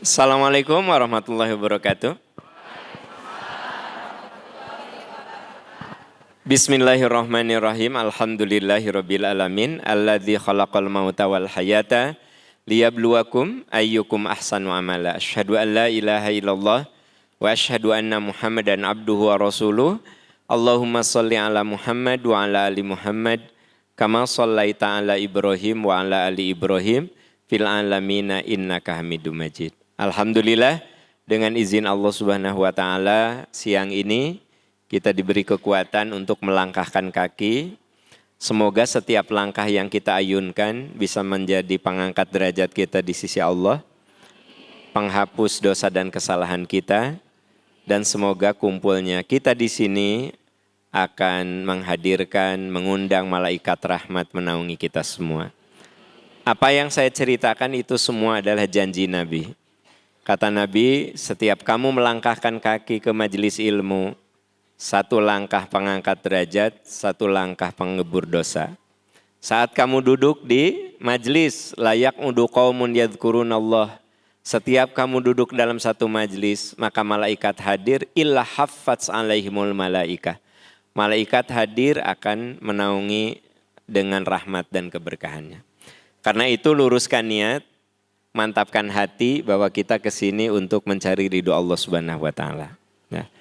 Assalamualaikum warahmatullahi wabarakatuh. Bismillahirrahmanirrahim. Alhamdulillahirabbil alamin. Alladzi khalaqal mauta wal hayata liyabluwakum ayyukum ahsanu amala. Asyhadu an la ilaha illallah wa asyhadu anna Muhammadan abduhu wa rasuluh. Allahumma shalli ala Muhammad wa ala ali Muhammad kama shallaita ala Ibrahim wa ala ali Ibrahim fil alamina innaka Hamidum Majid. Alhamdulillah, dengan izin Allah Subhanahu wa taala siang ini kita diberi kekuatan untuk melangkahkan kaki. Semoga setiap langkah yang kita ayunkan bisa menjadi pengangkat derajat kita di sisi Allah, penghapus dosa dan kesalahan kita, dan semoga kumpulnya kita di sini akan mengundang malaikat rahmat menaungi kita semua. Apa yang saya ceritakan itu semua adalah janji Nabi. Kata Nabi, setiap kamu melangkahkan kaki ke majelis ilmu, satu langkah pengangkat derajat, satu langkah pengebur dosa. Saat kamu duduk di majelis, layak udu qaumun yadhkurunallah. Setiap kamu duduk dalam satu majelis, maka malaikat hadir, illa haffaz alaihimul malaikah. Malaikat hadir akan menaungi dengan rahmat dan keberkahannya. Karena itu luruskan niat, mantapkan hati bahwa kita kesini untuk mencari ridho Allah Subhanahu wa taala. Nah,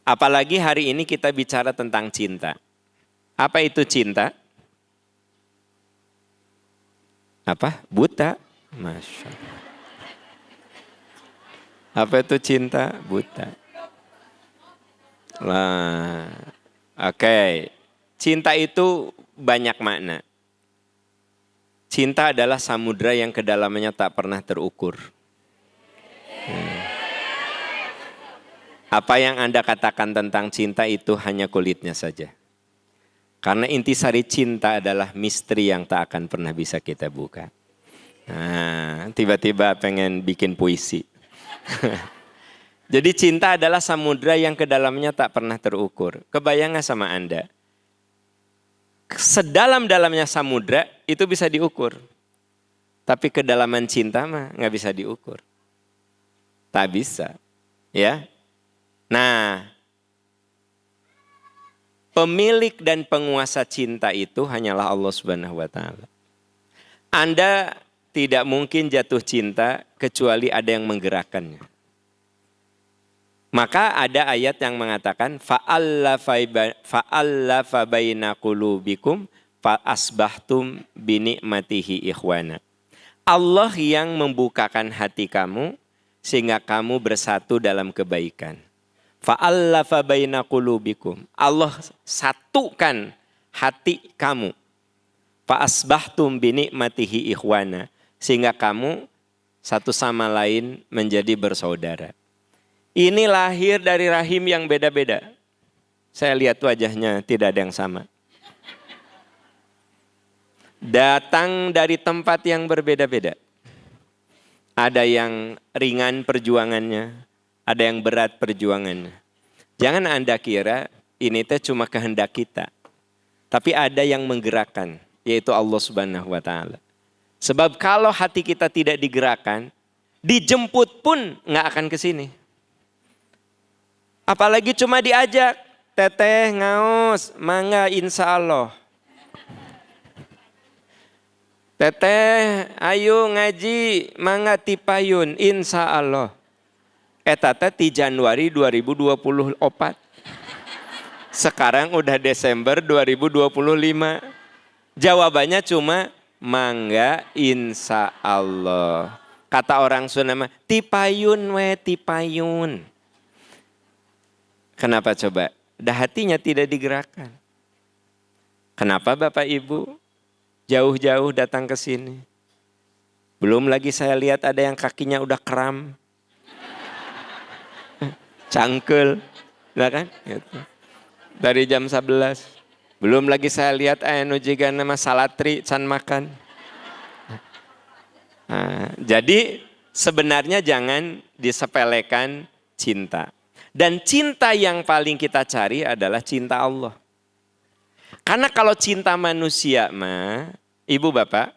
apalagi hari ini kita bicara tentang cinta. Apa itu cinta? Apa? Buta? Masya Allah. Apa itu cinta? Buta. Lah, oke. Cinta itu banyak makna. Cinta adalah samudra yang kedalamannya tak pernah terukur. Apa yang Anda katakan tentang cinta itu hanya kulitnya saja. Karena intisari cinta adalah misteri yang tak akan pernah bisa kita buka. Nah, tiba-tiba pengen bikin puisi. Jadi cinta adalah samudra yang kedalamannya tak pernah terukur. Kebayang gak sama Anda? Sedalam-dalamnya samudra itu bisa diukur. Tapi kedalaman cinta mah gak bisa diukur. Tak bisa. Ya. Nah, pemilik dan penguasa cinta itu hanyalah Allah Subhanahu wa taala. Anda tidak mungkin jatuh cinta kecuali ada yang menggerakkannya. Maka ada ayat yang mengatakan fa'allafa baina qulubikum fa asbahtum bi ni'matihi ikhwana. Allah yang membukakan hati kamu sehingga kamu bersatu dalam kebaikan. Fa'allafa baina qulubikum. Allah satukan hati kamu. Fa asbahtum bi ni'matihi ikhwana, sehingga kamu satu sama lain menjadi bersaudara. Ini lahir dari rahim yang beda-beda. Saya lihat wajahnya tidak ada yang sama. Datang dari tempat yang berbeda-beda. Ada yang ringan perjuangannya, ada yang berat perjuangannya. Jangan Anda kira ini teh cuma kehendak kita. Tapi ada yang menggerakkan, yaitu Allah Subhanahu wa taala. Sebab kalau hati kita tidak digerakkan, dijemput pun nggak akan ke sini. Apalagi cuma diajak, teteh ngaos, mangga insya Allah. Teteh ayo ngaji, mangga tipayun insya Allah. Tata di Januari 2024. Sekarang udah Desember 2025. Jawabannya cuma mangga insya Allah. Kata orang Sunda, tipayun we tipayun. Kenapa coba? Dah hatinya tidak digerakkan. Kenapa Bapak Ibu jauh-jauh datang ke sini? Belum lagi saya lihat ada yang kakinya udah kram. Cangkel. Nah kan? Gitu. Dari jam 11. Belum lagi saya lihat anu jiga nama salatri can makan. Nah, jadi sebenarnya jangan disepelekan cinta. Dan cinta yang paling kita cari adalah cinta Allah. Karena kalau cinta manusia mah, Ibu Bapak,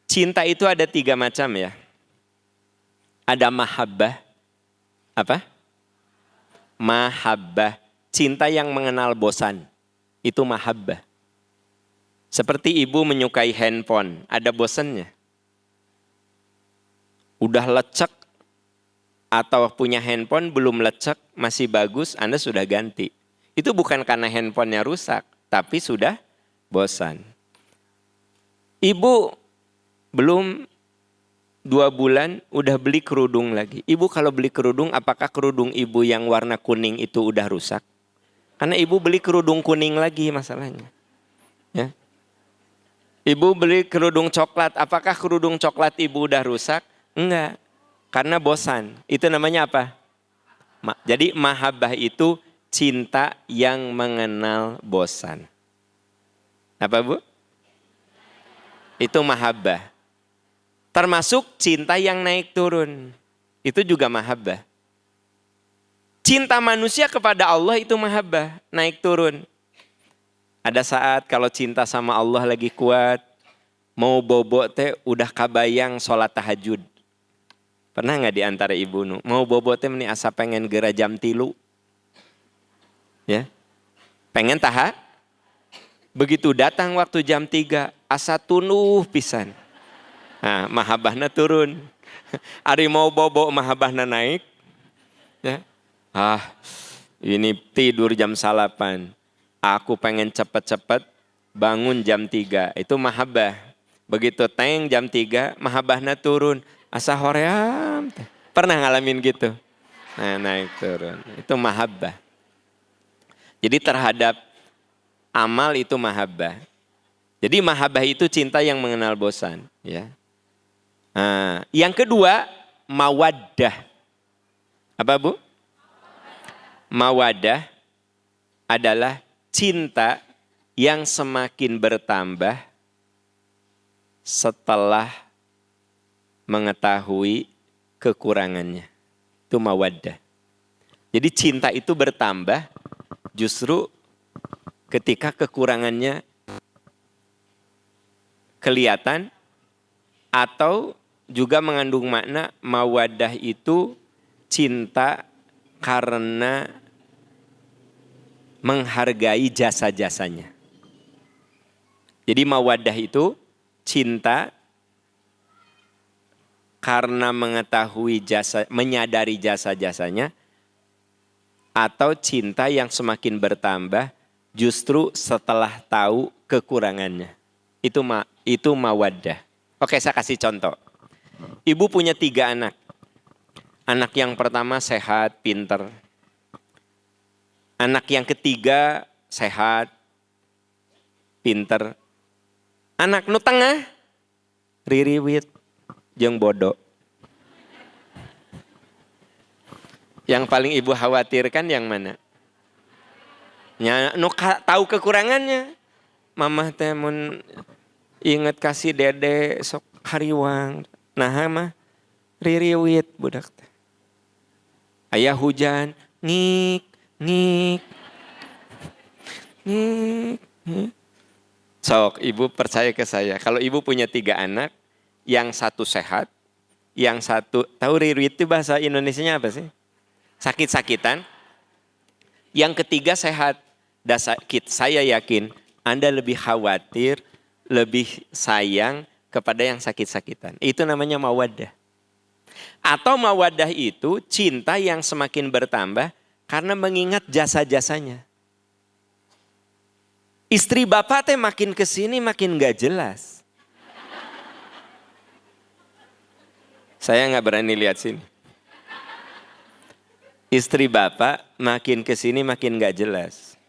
cinta itu ada 3 macam ya. Ada mahabbah. Apa? Mahabbah. Cinta yang mengenal bosan. Itu mahabbah. Seperti ibu menyukai handphone. Ada bosannya. Udah lecek. Atau punya handphone belum lecek. Masih bagus. Anda sudah ganti. Itu bukan karena handphonenya rusak. Tapi sudah bosan. Ibu belum 2 bulan udah beli kerudung lagi. Ibu kalau beli kerudung, apakah kerudung ibu yang warna kuning itu udah rusak? Karena ibu beli kerudung kuning lagi masalahnya. Ya. Ibu beli kerudung coklat, apakah kerudung coklat ibu udah rusak? Enggak, karena bosan. Itu namanya apa? Jadi mahabbah itu cinta yang mengenal bosan. Apa Bu? Itu mahabbah. Termasuk cinta yang naik turun. Itu juga mahabbah. Cinta manusia kepada Allah itu mahabbah, naik turun. Ada saat kalau cinta sama Allah lagi kuat, mau bobo teh udah kabayang sholat tahajud. Pernah nggak di antara ibu nu? Mau bobo teh meni asa pengen gera jam 3. Ya. Pengen tahajud. Begitu datang waktu jam 3, asa tunuh pisan. Nah, mahabbahna turun. Ari mau bobo mahabbahna naik. Ya. Ini tidur jam 8. Aku pengen cepet-cepet bangun jam 3. Itu mahabbah. Begitu teng jam 3, mahabbahna turun. Asa hoream. Pernah ngalamin gitu? Nah, naik turun. Itu mahabbah. Jadi terhadap amal itu mahabbah. Jadi mahabbah itu cinta yang mengenal bosan. Ya. Nah, yang kedua, mawaddah. Apa Bu? Mawaddah adalah cinta yang semakin bertambah setelah mengetahui kekurangannya. Itu mawaddah. Jadi cinta itu bertambah justru ketika kekurangannya kelihatan, atau juga mengandung makna mawaddah itu cinta karena menghargai jasa-jasanya. Jadi mawaddah itu cinta karena mengetahui jasa, menyadari jasa-jasanya, atau cinta yang semakin bertambah justru setelah tahu kekurangannya. Itu mawaddah. Oke, saya kasih contoh. Ibu punya 3 anak. Anak yang pertama sehat, pinter. Anak yang ketiga sehat, pinter. Anak nu tengah ririwit jeung bodoh. Yang paling ibu khawatirkan yang mana? Nu tahu kekurangannya. Mamah teh mun inget kasih dede sok hariwang. Nah mah ririwit budak teh. Aya hujan, ngik. Sok ibu percaya ke saya. Kalau ibu punya 3 anak, yang satu sehat, yang satu, tahu ririwit itu bahasa Indonesianya apa sih? Sakit-sakitan. Yang ketiga sehat. Saya yakin Anda lebih khawatir, lebih sayang kepada yang sakit-sakitan. Itu namanya mawaddah. Atau mawaddah itu cinta yang semakin bertambah karena mengingat jasa-jasanya. Istri bapak teh makin kesini makin gak jelas. Saya gak berani lihat sini. Istri bapak makin kesini makin gak jelas.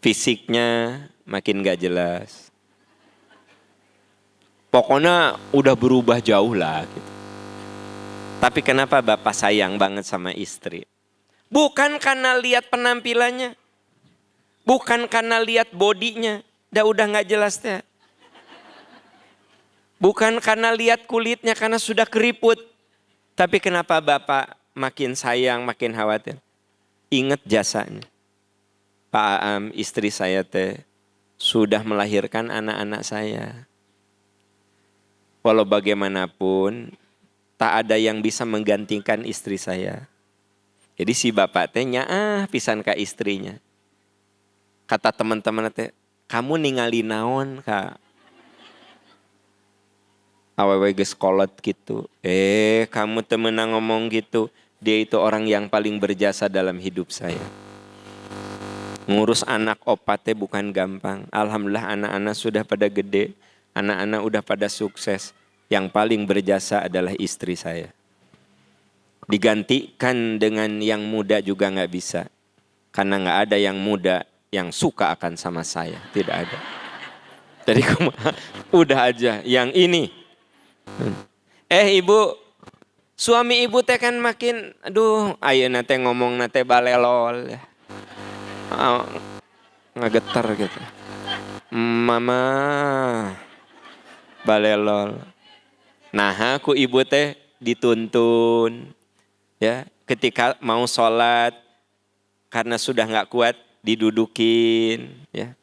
Fisiknya makin gak jelas. Pokoknya udah berubah jauh lah gitu. Tapi kenapa bapak sayang banget sama istri? Bukan karena lihat penampilannya. Bukan karena lihat bodinya. Udah gak jelas ya. Bukan karena lihat kulitnya karena sudah keriput. Tapi kenapa bapak makin sayang, makin khawatir? Ingat jasanya. Pak Aam, istri saya teh sudah melahirkan anak-anak saya. walau bagaimanapun tak ada yang bisa menggantikan istri saya. Jadi si bapak teh pisan ka istrinya. Kata teman-teman teh, kamu ningali naon ka? Awewe geus kolot gitu. Kamu temenang ngomong gitu. Dia itu orang yang paling berjasa dalam hidup saya. Ngurus anak opat teh bukan gampang. Alhamdulillah anak-anak sudah pada gede. Anak-anak udah pada sukses. Yang paling berjasa adalah istri saya. Digantikan dengan yang muda juga gak bisa. Karena gak ada yang muda yang suka akan sama saya. Tidak ada. Jadi udah aja yang ini. Ibu, suami ibu teh kan makin, ayeuna teh ngomong nate balelol. Ngageter gitu. Mama balelol. Nah, aku ibu teh dituntun. Ya, ketika mau sholat karena sudah nggak kuat didudukin, ya,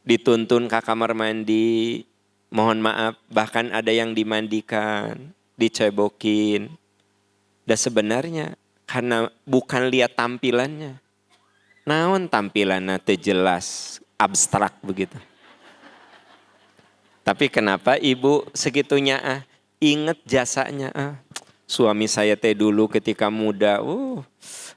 dituntun ke kamar mandi, mohon maaf bahkan ada yang dimandikan, dicebokin. Dan sebenarnya karena bukan lihat tampilannya, naon tampilannya teu jelas, abstrak begitu. Tapi kenapa ibu segitunya inget jasanya suami saya teh dulu ketika muda,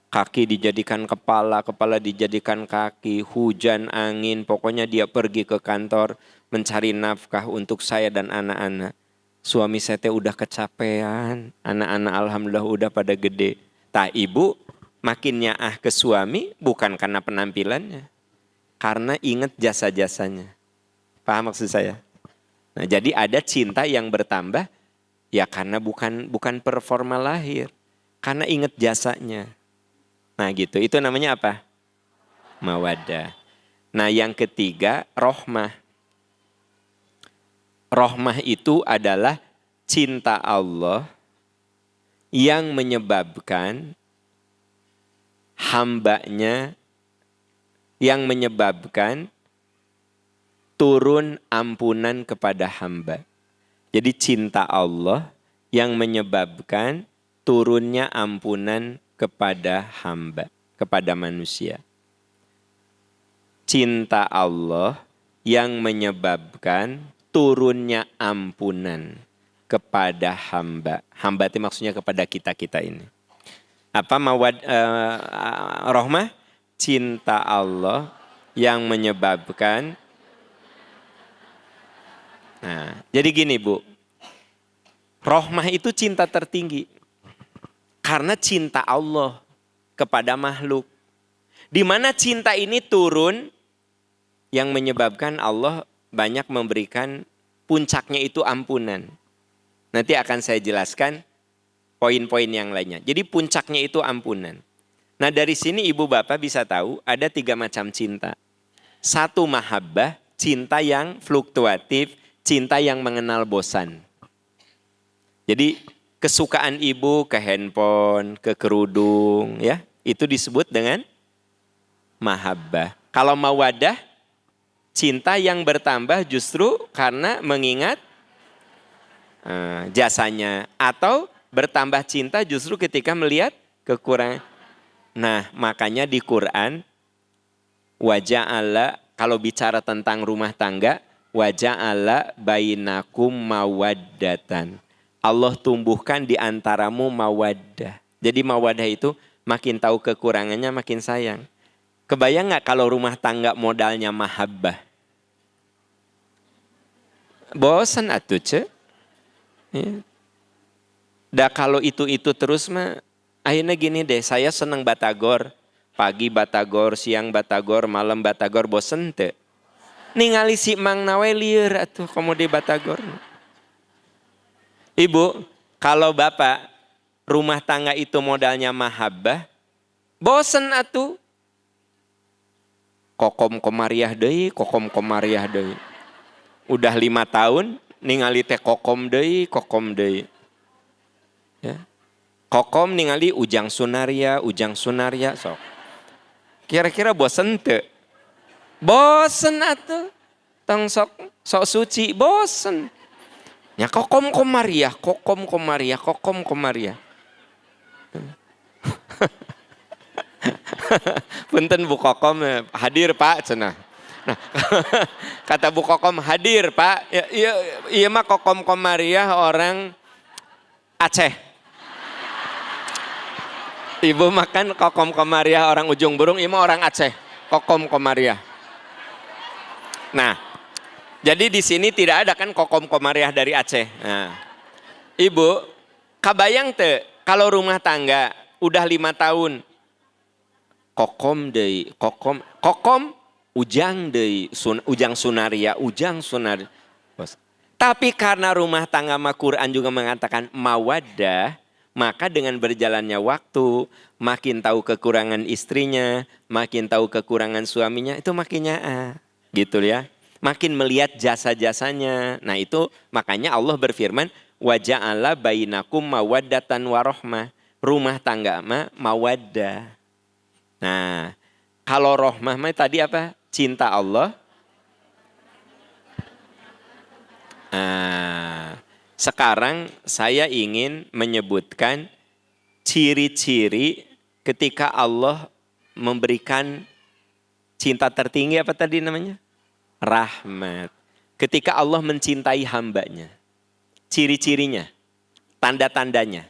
kaki dijadikan kepala, kepala dijadikan kaki, hujan, angin, pokoknya dia pergi ke kantor mencari nafkah untuk saya dan anak-anak. Suami saya teh udah kecapean, anak-anak alhamdulillah udah pada gede. Tak ibu makin nyaah ke suami bukan karena penampilannya, karena inget jasa-jasanya. Paham maksud saya? Nah, jadi ada cinta yang bertambah ya karena bukan performa lahir, karena inget jasanya. Nah gitu, itu namanya apa? Mawaddah. Nah yang ketiga, rohmah. Rohmah itu adalah cinta Allah yang menyebabkan hambanya, yang menyebabkan turun ampunan kepada hamba. Jadi cinta Allah yang menyebabkan turunnya ampunan kepada hamba, kepada manusia. Cinta Allah yang menyebabkan turunnya ampunan kepada hamba. Hamba itu maksudnya kepada kita-kita ini. Apa rohmah? Cinta Allah yang menyebabkan. Nah, jadi gini Bu. Rohmah itu cinta tertinggi. Karena cinta Allah kepada makhluk. Di mana cinta ini turun yang menyebabkan Allah banyak memberikan puncaknya itu ampunan. Nanti akan saya jelaskan poin-poin yang lainnya. Jadi puncaknya itu ampunan. Nah dari sini ibu bapak bisa tahu ada 3 macam cinta. 1 mahabbah, cinta yang fluktuatif, cinta yang mengenal bosan. Jadi kesukaan ibu ke handphone, ke kerudung, ya itu disebut dengan mahabbah. Kalau mawaddah, cinta yang bertambah justru karena mengingat jasanya. Atau bertambah cinta justru ketika melihat kekurangan. Nah makanya di Quran, waja'ala, kalau bicara tentang rumah tangga, waja'ala bainakum mawaddatan. Allah tumbuhkan di antaramu mawaddah. Jadi mawaddah itu makin tahu kekurangannya makin sayang. Kebayang gak kalau rumah tangga modalnya mahabbah? Bosan atuh ce. Ya. Dah kalau itu terus mah, akhirnya gini deh, saya senang batagor. Pagi batagor, siang batagor, malam batagor, bosen teh. Ningali si Mang Nawe lieur atuh komo di batagor. Ibu, kalau bapak rumah tangga itu modalnya mahabbah, bosen atuh. Kokom komariah deui, kokom komariah deui. Udah 5 tahun ningali teh kokom deui, kokom deui. Ya. Kokom ningali ujang sunaria sok. Kira-kira bosen teu? Bosen atuh. Tong sok suci bosen. Ya kokom komariah, kokom komariah, kokom komariah. Punten Bu Kokom hadir Pak cenah. Nah, kata Bu Kokom hadir Pak. Ya, iya mah kokom komariah orang Aceh. Ibu makan kokom komariah orang Ujung Burung, iya mah orang Aceh. Kokom komariah. Nah, jadi di sini tidak ada kan kokom komariah dari Aceh. Nah, Ibu, kabayang teh kalau rumah tangga udah 5 tahun, kokom deui, kokom ujang deui, ujang sunaria, ujang sunar. Tapi karena rumah tangga mah Quran juga mengatakan mawaddah, maka dengan berjalannya waktu, makin tahu kekurangan istrinya, makin tahu kekurangan suaminya, itu makin gitu ya. Makin melihat jasa-jasanya. Nah itu makanya Allah berfirman, wa ja'ala bainakum mawaddatan warahmah. Rumah tangga mah mawaddah. Nah, kalau rohmah mah tadi apa? Cinta Allah. Nah, sekarang saya ingin menyebutkan ciri-ciri ketika Allah memberikan cinta tertinggi apa tadi namanya? Rahmat. Ketika Allah mencintai hambanya. Ciri-cirinya, tanda-tandanya.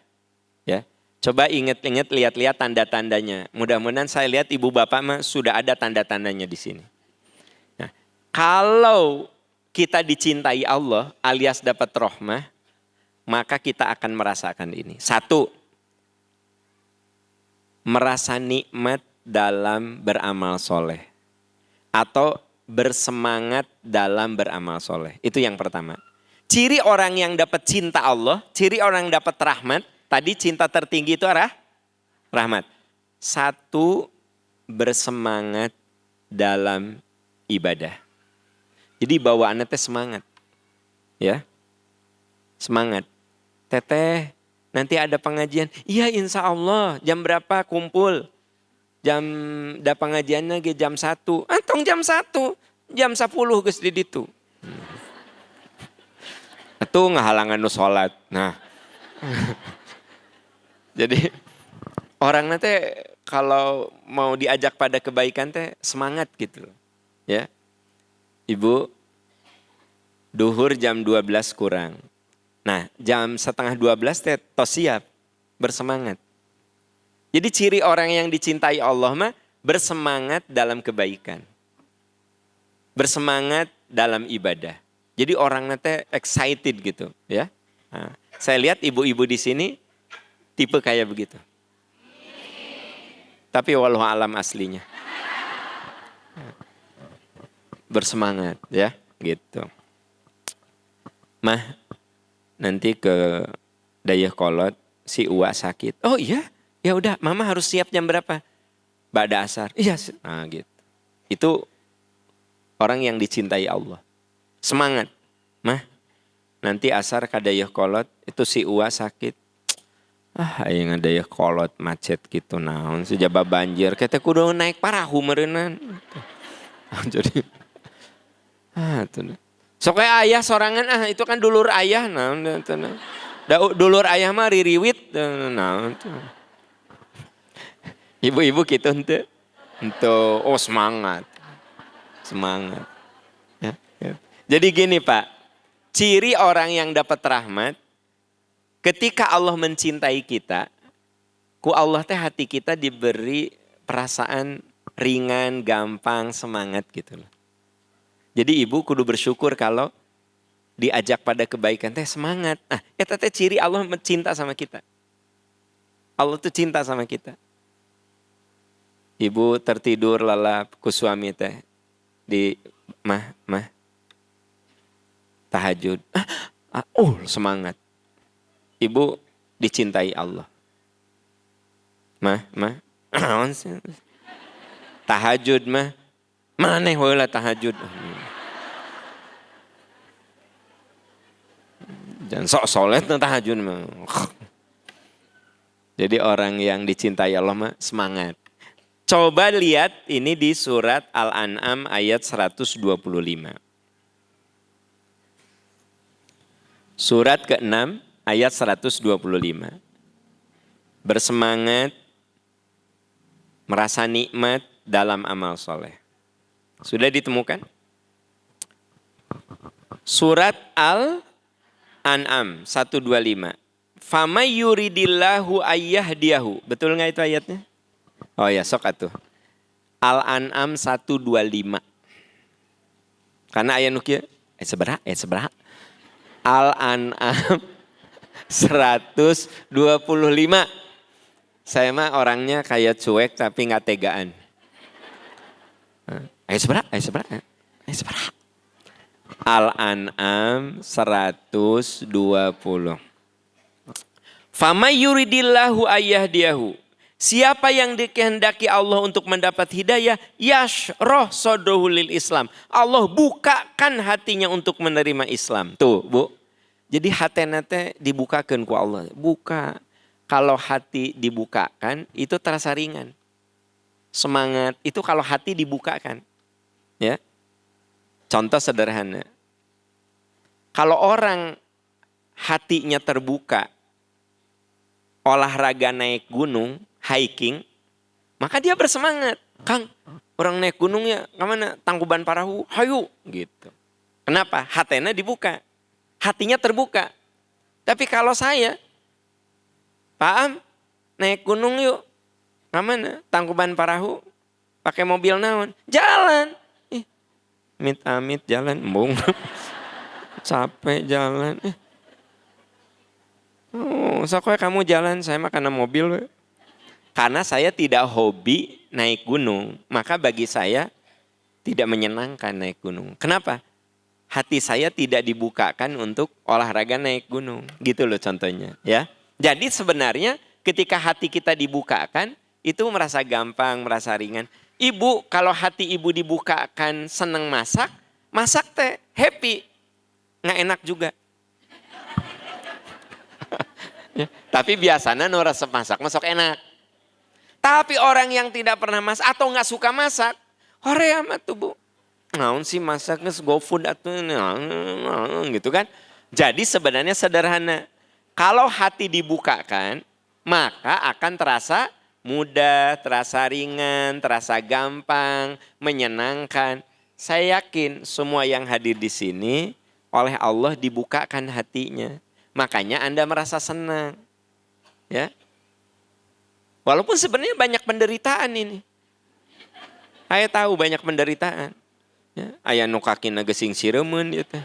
Ya. Coba ingat-ingat, lihat-lihat tanda-tandanya. Mudah-mudahan saya lihat ibu bapak mah sudah ada tanda-tandanya di sini. Nah, kalau kita dicintai Allah alias dapat rahmah, maka kita akan merasakan ini. 1, merasa nikmat dalam beramal soleh. Atau bersemangat dalam beramal soleh. Itu yang pertama. Ciri orang yang dapat cinta Allah, ciri orang yang dapat rahmat, tadi cinta tertinggi itu rahmat. 1, bersemangat dalam ibadah. Jadi bawaannya teh semangat. Ya. Semangat. Teteh, nanti ada pengajian. Iya insya Allah, jam berapa kumpul? Ada pengajiannya jam 1. Antong jam 1, jam 10 geus di ditu. Itu ngahalangan nu sholat. Nah. Jadi orang nanti kalau mau diajak pada kebaikan teh semangat gitu. Ya. Ibu, duhur jam 12 kurang. Nah, jam setengah 12 teh tos siap, bersemangat. Jadi ciri orang yang dicintai Allah mah bersemangat dalam kebaikan. Bersemangat dalam ibadah. Jadi orang nanti excited gitu, ya. Nah, saya lihat ibu-ibu di sini tipe kayak begitu. Tapi wallahu alam aslinya. Bersemangat, ya, gitu. Mah, nanti ke Dayakolot si Uwa sakit. Oh iya, ya udah, mama harus siap jam berapa? Ba'da asar. Iya, nah gitu. Itu orang yang dicintai Allah. Semangat, mah. Nanti asar ka Dayakolot itu si Uwa sakit. Aing Dayakolot macet gitu naon sejaba banjir. Kita kudu naik parahu meureunnan. Jadi tuh. Sok ayah sorangan itu kan dulur ayah naon dulur ayah mah ririwit naon tuh. Ibu-ibu gitu henteu. Henteu, oh semangat. Semangat. Ya, ya. Jadi gini Pak, ciri orang yang dapat rahmat, ketika Allah mencintai kita, ku Allah teh hati kita diberi perasaan ringan, gampang, semangat gitu loh. Jadi ibu kudu bersyukur kalau diajak pada kebaikan teh semangat. Nah, eta teh ciri Allah mencinta sama kita. Allah tuh cinta sama kita. Ibu tertidur lalap ku suami teh di mah tahajud. Semangat. Ibu dicintai Allah. Mah. Tahajud mah. Maneh heula tahajud. Jangan sok solet tahajud mah. Jadi orang yang dicintai Allah mah semangat. Coba lihat ini di surat Al-An'am ayat 125. Surat ke-6 ayat 125. Bersemangat, merasa nikmat dalam amal soleh. Sudah ditemukan? Surat Al-An'am 125. Fama yuridillahu ayyahdiyahu. Betul nggak itu ayatnya? Oh ya, sok atuh. Al-An'am 125. Karena ayat nukia, seberapa? Al-An'am 125. Saya mah orangnya kayak cuek tapi nggak tegaan. Ayat seberapa? Al-An'am 120. Fama yuridillahu ayyahdiyahu. Siapa yang dikehendaki Allah untuk mendapat hidayah, yashrah sadrahu lil Islam. Allah bukakan hatinya untuk menerima Islam. Tuh, Bu. Jadi hatena teh dibukakan ku Allah. Buka. Kalau hati dibukakan, itu terasa ringan. Semangat itu kalau hati dibukakan. Ya. Contoh sederhana. Kalau orang hatinya terbuka, olahraga naik gunung, hiking, maka dia bersemangat. Kang, orang naik gunungnya kemana? Tangkuban Parahu, hayu. Gitu. Kenapa? Hatena dibuka. Hatinya terbuka. Tapi kalau saya, Pak Am, naik gunung yuk. Kemana? Tangkuban Parahu, pakai mobil naon? Jalan. Amit-amit jalan, embung. Capek jalan. Oh, soalnya kamu jalan, saya mah karena mobil. Karena saya tidak hobi naik gunung, maka bagi saya tidak menyenangkan naik gunung. Kenapa? Hati saya tidak dibukakan untuk olahraga naik gunung. Gitu loh contohnya. Ya. Jadi sebenarnya ketika hati kita dibukakan, itu merasa gampang, merasa ringan. Ibu, kalau hati ibu dibukakan senang masak, masak teh happy. Nggak enak juga. Ya, tapi biasanya no resep masak enak. Tapi orang yang tidak pernah masak atau nggak suka masak, horea amat tuh Bu. Naon sih masaknya GoFood atau gitu kan. Jadi sebenarnya sederhana. Kalau hati dibukakan, maka akan terasa mudah, terasa ringan, terasa gampang, menyenangkan. Saya yakin semua yang hadir di sini oleh Allah dibukakan hatinya. Makanya Anda merasa senang. Ya. Walaupun sebenarnya banyak penderitaan ini. Saya tahu banyak penderitaan. Ya. Aya nu kakina gesing sireun gitu.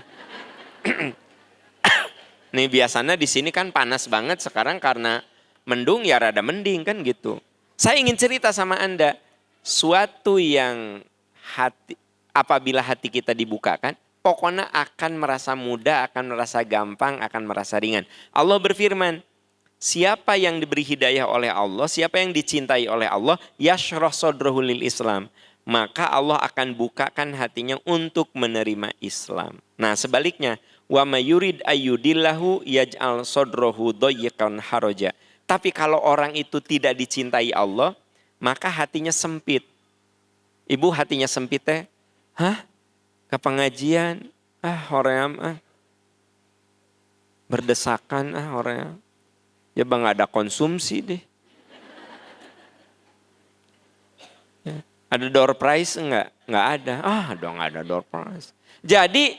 Nih biasanya di sini kan panas banget, sekarang karena mendung ya rada mending kan gitu. Saya ingin cerita sama Anda, suatu yang apabila hati kita dibukakan, pokoknya akan merasa mudah, akan merasa gampang, akan merasa ringan. Allah berfirman, siapa yang diberi hidayah oleh Allah, siapa yang dicintai oleh Allah, yashrah sadrahu lil Islam. Maka Allah akan bukakan hatinya untuk menerima Islam. Nah sebaliknya, wa may yurid ayyudillahu yaj'al sadrahu dayyiqan haraja. Tapi kalau orang itu tidak dicintai Allah, maka hatinya sempit. Ibu hatinya sempit teh, ke pengajian, hoream, berdesakan, hoream. Ya bang ada konsumsi deh. Ya. Ada door prize enggak? Enggak ada. Dong ada door prize. Jadi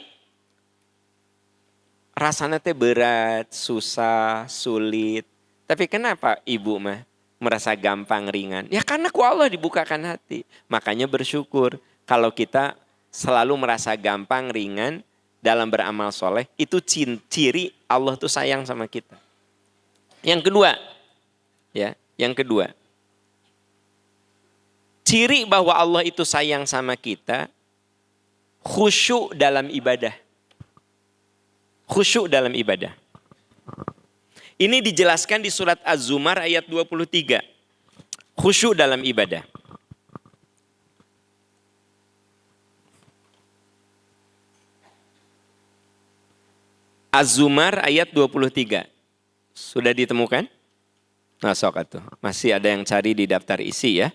rasanya teh berat, susah, sulit. Tapi kenapa ibu mah merasa gampang, ringan? Ya karena ku Allah dibukakan hati. Makanya bersyukur kalau kita selalu merasa gampang, ringan dalam beramal soleh. Itu ciri Allah tuh sayang sama kita. Yang kedua. Ciri bahwa Allah itu sayang sama kita, khusyuk dalam ibadah. Khusyuk dalam ibadah. Ini dijelaskan di surat Az-Zumar ayat 23. Khusyuk dalam ibadah. Az-Zumar ayat 23. Sudah ditemukan? Nah, sok atuh. Masih ada yang cari di daftar isi ya.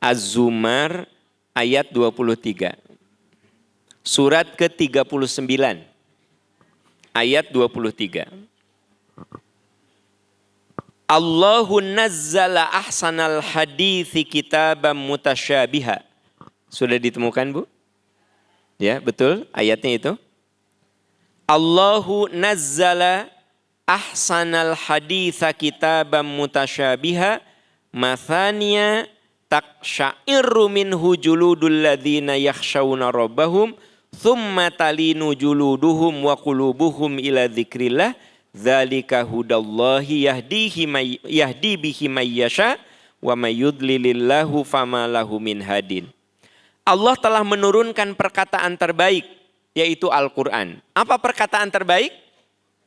Az-Zumar ayat 23. Surat ke-39. ayat 23. Allahu nazzala ahsanal hadithi kitaban mutasyabiha. Sudah ditemukan, Bu? Ya, betul ayatnya itu. Allahu nazzala ahsanal haditha kitaban mutasyabiha mathaniya taqsya'irru minhu juludul ladzina yakhshawna rabbahum thumma talinu juluduhum wa qulubuhum ila dzikrillah dzalika hudallahi yahdi bihi may yasha wa may yudlilillahu fama lahu min hadin. Allah telah menurunkan perkataan terbaik yaitu Al-Qur'an. Apa perkataan terbaik?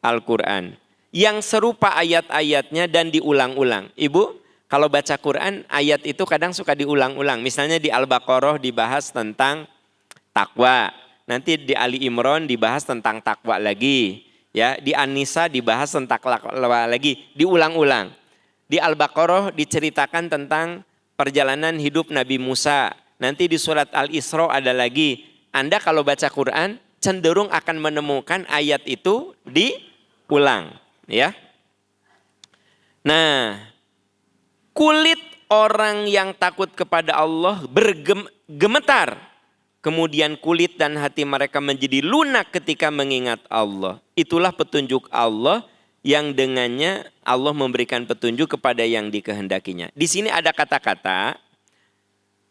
Al-Qur'an. Yang serupa ayat-ayatnya dan diulang-ulang. Ibu, kalau baca Quran ayat itu kadang suka diulang-ulang. Misalnya di Al-Baqarah dibahas tentang takwa. Nanti di Ali Imran dibahas tentang takwa lagi. Ya, di An-Nisa dibahas tentang takwa lagi. Diulang-ulang. Di Al-Baqarah diceritakan tentang perjalanan hidup Nabi Musa. Nanti di surat Al-Isra ada lagi. Anda kalau baca Quran cenderung akan menemukan ayat itu diulang. Ya. Nah, kulit orang yang takut kepada Allah bergemetar. Kemudian kulit dan hati mereka menjadi lunak ketika mengingat Allah. Itulah petunjuk Allah yang dengannya Allah memberikan petunjuk kepada yang dikehendakinya. Di sini ada kata-kata,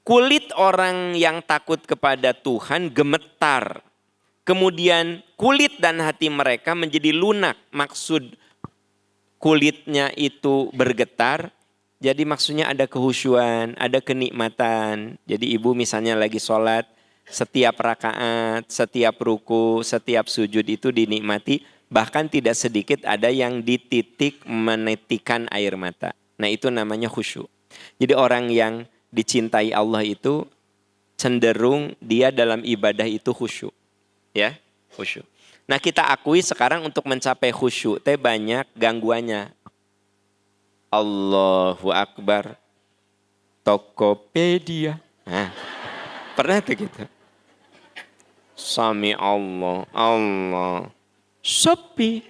kulit orang yang takut kepada Tuhan gemetar. Kemudian kulit dan hati mereka menjadi lunak. Maksud kulitnya itu bergetar. Jadi maksudnya ada kehusyuan, ada kenikmatan. Jadi ibu misalnya lagi sholat, setiap rakaat, setiap ruku, setiap sujud itu dinikmati. Bahkan tidak sedikit ada yang dititik menetikan air mata. Nah itu namanya khusyuk. Jadi orang yang dicintai Allah itu cenderung dia dalam ibadah itu khusyuk. Ya, khusyuk. Nah kita akui sekarang untuk mencapai khusyuk teh banyak gangguannya. Allahu Akbar. Tokopedia. Nah, pernah tuh gitu. Sami Allah, Allah. Sepi.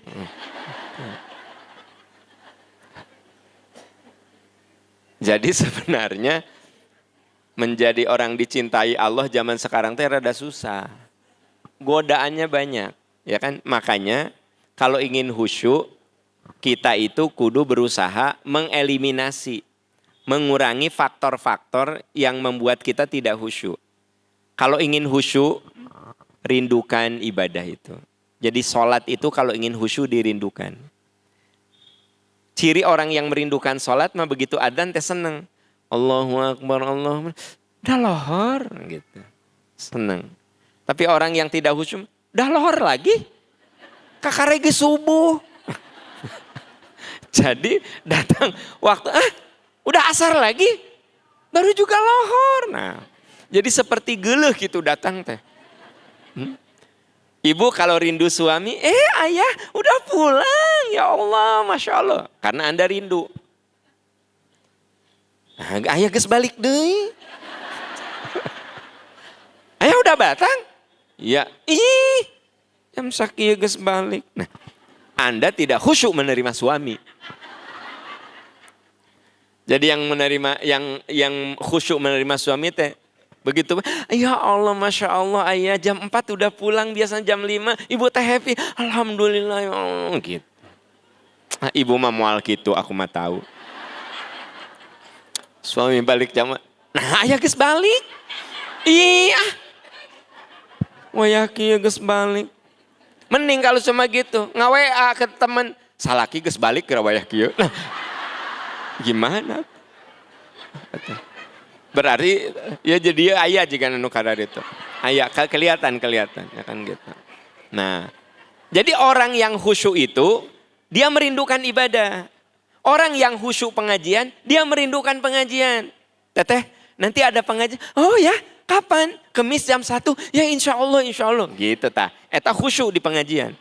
Jadi sebenarnya menjadi orang dicintai Allah zaman sekarang teh rada susah. Godaannya banyak, ya kan? Makanya kalau ingin khusyuk, kita itu kudu berusaha mengeliminasi, mengurangi faktor-faktor yang membuat kita tidak khusyuk. Kalau ingin khusyuk, rindukan ibadah itu. Jadi sholat itu kalau ingin khusyuk dirindukan. Ciri orang yang merindukan sholat mah begitu adzan teh seneng. Allahu Akbar, Allahu Akbar. Dah lohor gitu. Seneng. Tapi orang yang tidak khusyuk, dah lohor lagi. Kakaregi subuh. Jadi datang waktu, udah asar lagi. Baru juga lohor. Nah, jadi seperti geuleuh gitu datang teh. Ibu kalau rindu suami, ayah udah pulang. Ya Allah, Masya Allah. Karena Anda rindu. Nah, ayah geus balik deui. Ayah udah batang? Ya, jam sakieu geus balik. Nah, Anda tidak khusyuk menerima suami. Jadi yang khusyuk menerima suami teh begitu. Ya Allah, Masya Allah, ayah jam 4 udah pulang, biasanya jam 5. Ibu teh happy. Alhamdulillah ya Allah. Gitu. Nah, ibu mah moal gitu, aku mah tahu. Suami balik jam. Nah, ayah geus balik. Iya. Wayah kieu geus balik. Mending kalau cuma gitu, ngawa ke teman, salaki geus balik ke wayah kieu. Nah, gimana? Berarti ya jadi ayah jika anu kadar itu. Ayah kelihatan ya kan gitu. Nah, jadi orang yang khusyuk itu dia merindukan ibadah. Orang yang khusyuk pengajian, dia merindukan pengajian. Teteh, nanti ada pengajian. Oh ya, kapan? Kemis jam 1. Ya insya Allah. Gitu tah. Eta khusyuk di pengajian.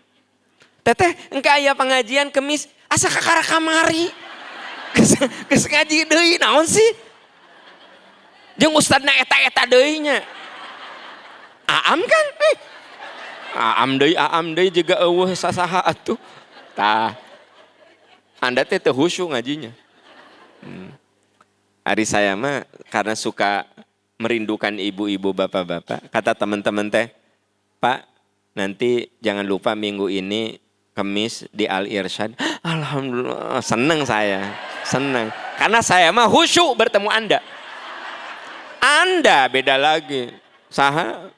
Teteh, engke aya pengajian Kemis, asa kakara kamari. Geus ngaji deui naon sih? Jeung ustadna eta-eta deui nya. Aam kan? Aam deui juga eueuh sasaha atuh. Tah. Anda teh teu khusyuk ngajinya. Ari saya mah karena suka merindukan ibu-ibu bapak-bapak, kata teman-teman teh, Pak, nanti jangan lupa minggu ini Kemis di Al Irsyad. Alhamdulillah, seneng saya, seneng. Karena saya mah khusyuk bertemu Anda. Anda beda lagi. Saha?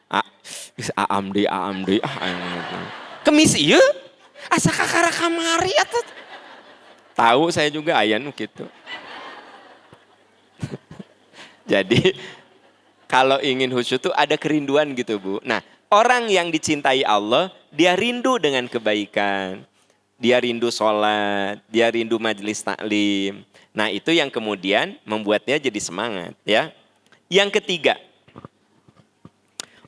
Aam deui. Kemis ieu? Asa kakara kamari atuh. Tahu saya juga aya nu kitu. Jadi kalau ingin khusyuk itu ada kerinduan gitu Bu. Nah orang yang dicintai Allah, dia rindu dengan kebaikan. Dia rindu sholat, dia rindu majelis taklim. Nah itu yang kemudian membuatnya jadi semangat ya. Yang ketiga,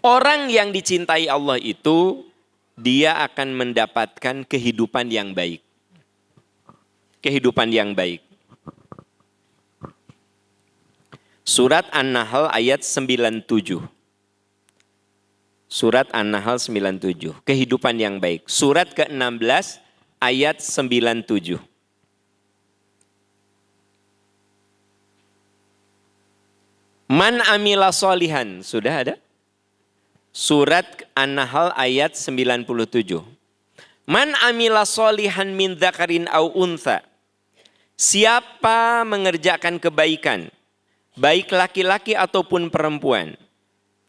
orang yang dicintai Allah itu, dia akan mendapatkan kehidupan yang baik. Kehidupan yang baik. Surat An-Nahl ayat 97. Surat An-Nahl 97. Kehidupan yang baik. Surat ke-16 ayat 97. Man amila solihan. Sudah ada? Surat An-Nahl ayat 97. Man amila solihan min dzakarin au untha. Siapa mengerjakan kebaikan, baik laki-laki ataupun perempuan,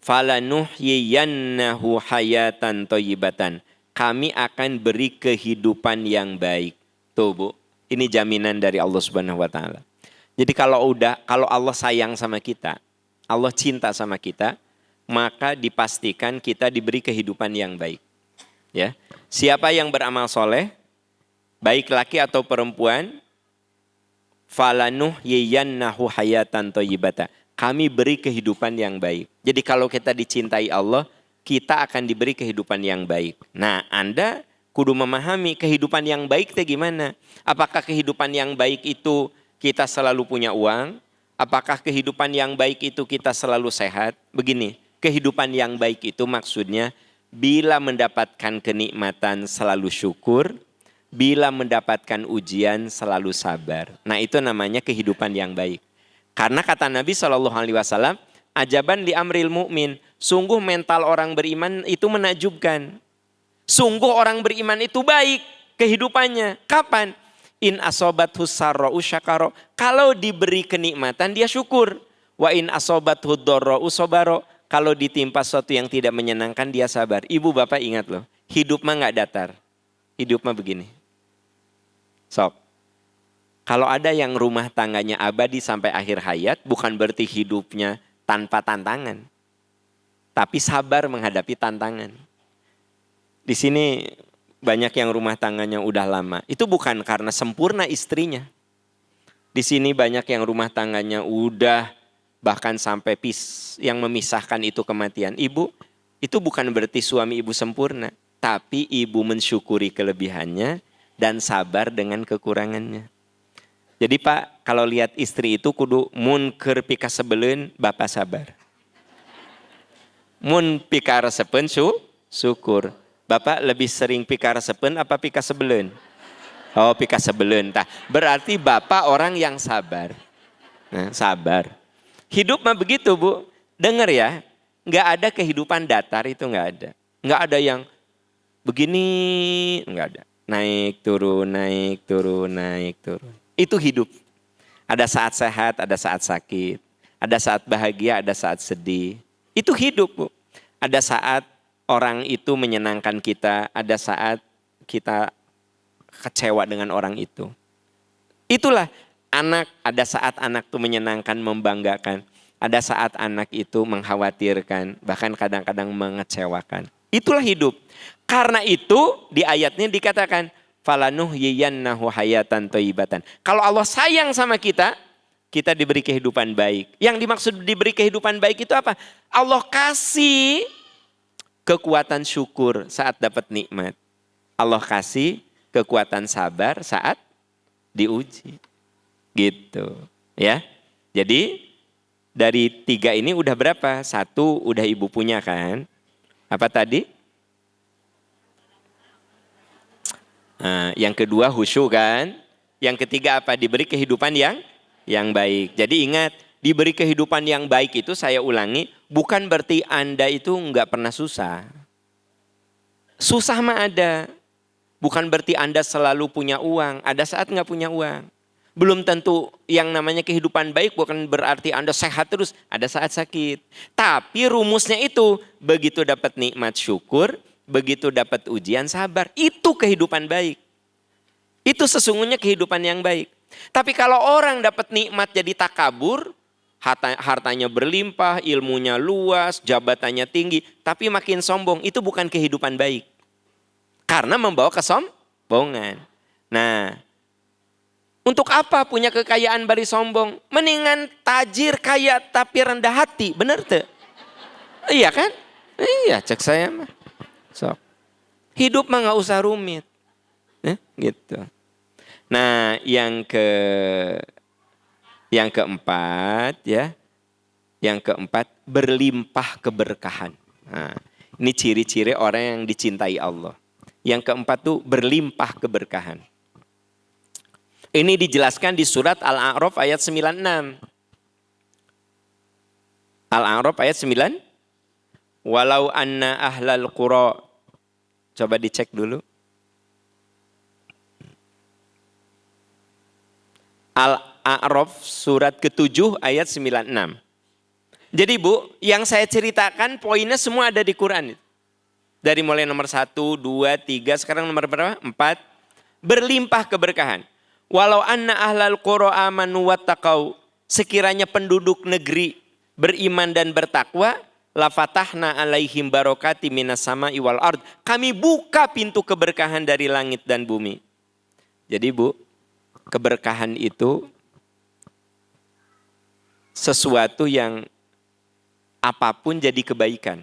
falanuhyiyannahu hayatan thayyibatan. Kami akan beri kehidupan yang baik. Tuh Bu, ini jaminan dari Allah Subhanahu wa taala. Jadi kalau Allah sayang sama kita, Allah cinta sama kita, maka dipastikan kita diberi kehidupan yang baik. Ya. Siapa yang beramal soleh, baik laki atau perempuan, falanuhyiyannahu hayatan thayyibatan. Kami beri kehidupan yang baik. Jadi kalau kita dicintai Allah, kita akan diberi kehidupan yang baik. Nah, Anda kudu memahami kehidupan yang baik itu gimana? Apakah kehidupan yang baik itu kita selalu punya uang? Apakah kehidupan yang baik itu kita selalu sehat? Begini, kehidupan yang baik itu maksudnya bila mendapatkan kenikmatan selalu syukur, bila mendapatkan ujian selalu sabar. Nah itu namanya kehidupan yang baik. Karena kata Nabi SAW, ajaban li amril mu'min. Sungguh mental orang beriman itu menakjubkan. Sungguh orang beriman itu baik kehidupannya. Kapan? In asobathu sarra'u syakaro. Kalau diberi kenikmatan dia syukur. Wa in asobathu dharra'u sabaro. Kalau ditimpa sesuatu yang tidak menyenangkan dia sabar. Ibu bapak ingat loh, hidup mah gak datar. Hidup mah begini. Sok, kalau ada yang rumah tangganya abadi sampai akhir hayat, bukan berarti hidupnya tanpa tantangan. Tapi sabar menghadapi tantangan. Di sini banyak yang rumah tangganya udah lama. Itu bukan karena sempurna istrinya. Di sini banyak yang rumah tangganya udah bahkan sampai yang memisahkan itu kematian. Ibu, itu bukan berarti suami ibu sempurna. Tapi ibu mensyukuri kelebihannya dan sabar dengan kekurangannya. Jadi Pak, kalau lihat istri itu kudu mun keur pika sebeleun bapak sabar. Mun pika resepeun syukur. Bapak lebih sering pika resepeun apa pika sebeleun? Oh, pika sebeleun. Tah, berarti bapak orang yang sabar. Nah, sabar. Hidup mah begitu Bu. Dengar ya, enggak ada kehidupan datar itu enggak ada. Enggak ada yang begini, enggak ada. Naik turun, naik turun, naik turun. Itu hidup. Ada saat sehat, ada saat sakit. Ada saat bahagia, ada saat sedih. Itu hidup Bu. Ada saat orang itu menyenangkan kita, ada saat kita kecewa dengan orang itu. Itulah anak, ada saat anak itu menyenangkan, membanggakan. Ada saat anak itu mengkhawatirkan, bahkan kadang-kadang mengecewakan. Itulah hidup. Karena itu di ayatnya dikatakan falanuhyiyannahu hayatan thayyibatan. Kalau Allah sayang sama kita, kita diberi kehidupan baik. Yang dimaksud diberi kehidupan baik itu apa? Allah kasih kekuatan syukur saat dapat nikmat. Allah kasih kekuatan sabar saat diuji. Gitu, ya. Jadi dari 3 ini udah berapa? 1 udah ibu punya kan? Apa tadi? Nah, yang kedua khusyuk kan. Yang ketiga apa? Diberi kehidupan yang baik. Jadi ingat, diberi kehidupan yang baik itu saya ulangi, bukan berarti Anda itu nggak pernah susah. Susah mah ada. Bukan berarti Anda selalu punya uang, ada saat nggak punya uang. Belum tentu yang namanya kehidupan baik bukan berarti Anda sehat terus, ada saat sakit. Tapi rumusnya itu, begitu dapat nikmat syukur, begitu dapat ujian sabar. Itu kehidupan baik. Itu sesungguhnya kehidupan yang baik. Tapi kalau orang dapat nikmat jadi takabur, hartanya berlimpah, ilmunya luas, jabatannya tinggi, tapi makin sombong, itu bukan kehidupan baik. Karena membawa kesombongan. Nah, untuk apa punya kekayaan bari sombong? Mendingan tajir kaya tapi rendah hati, bener tuh? Iya kan? Iya, cek saya mah. So, hidup mah nggak usah rumit. Gitu. Nah, yang keempat ya. Yang keempat, berlimpah keberkahan. Nah, ini ciri-ciri orang yang dicintai Allah. Yang keempat tuh berlimpah keberkahan. Ini dijelaskan di surat Al-A'raf ayat 96. Al-A'raf ayat 9. Walau anna ahlal qura. Coba dicek dulu. Al-A'raf surat ke-7 ayat 96. Jadi Bu, yang saya ceritakan poinnya semua ada di Quran. Dari mulai nomor 1, 2, 3, sekarang nomor berapa? 4. Berlimpah keberkahan. Walau anna ahlal qura amanu wattaqau, sekiranya penduduk negeri beriman dan bertakwa, la fatahna alaihim barokati minas sama'i wal ard. Kami buka pintu keberkahan dari langit dan bumi. Jadi Bu, keberkahan itu sesuatu yang apapun jadi kebaikan.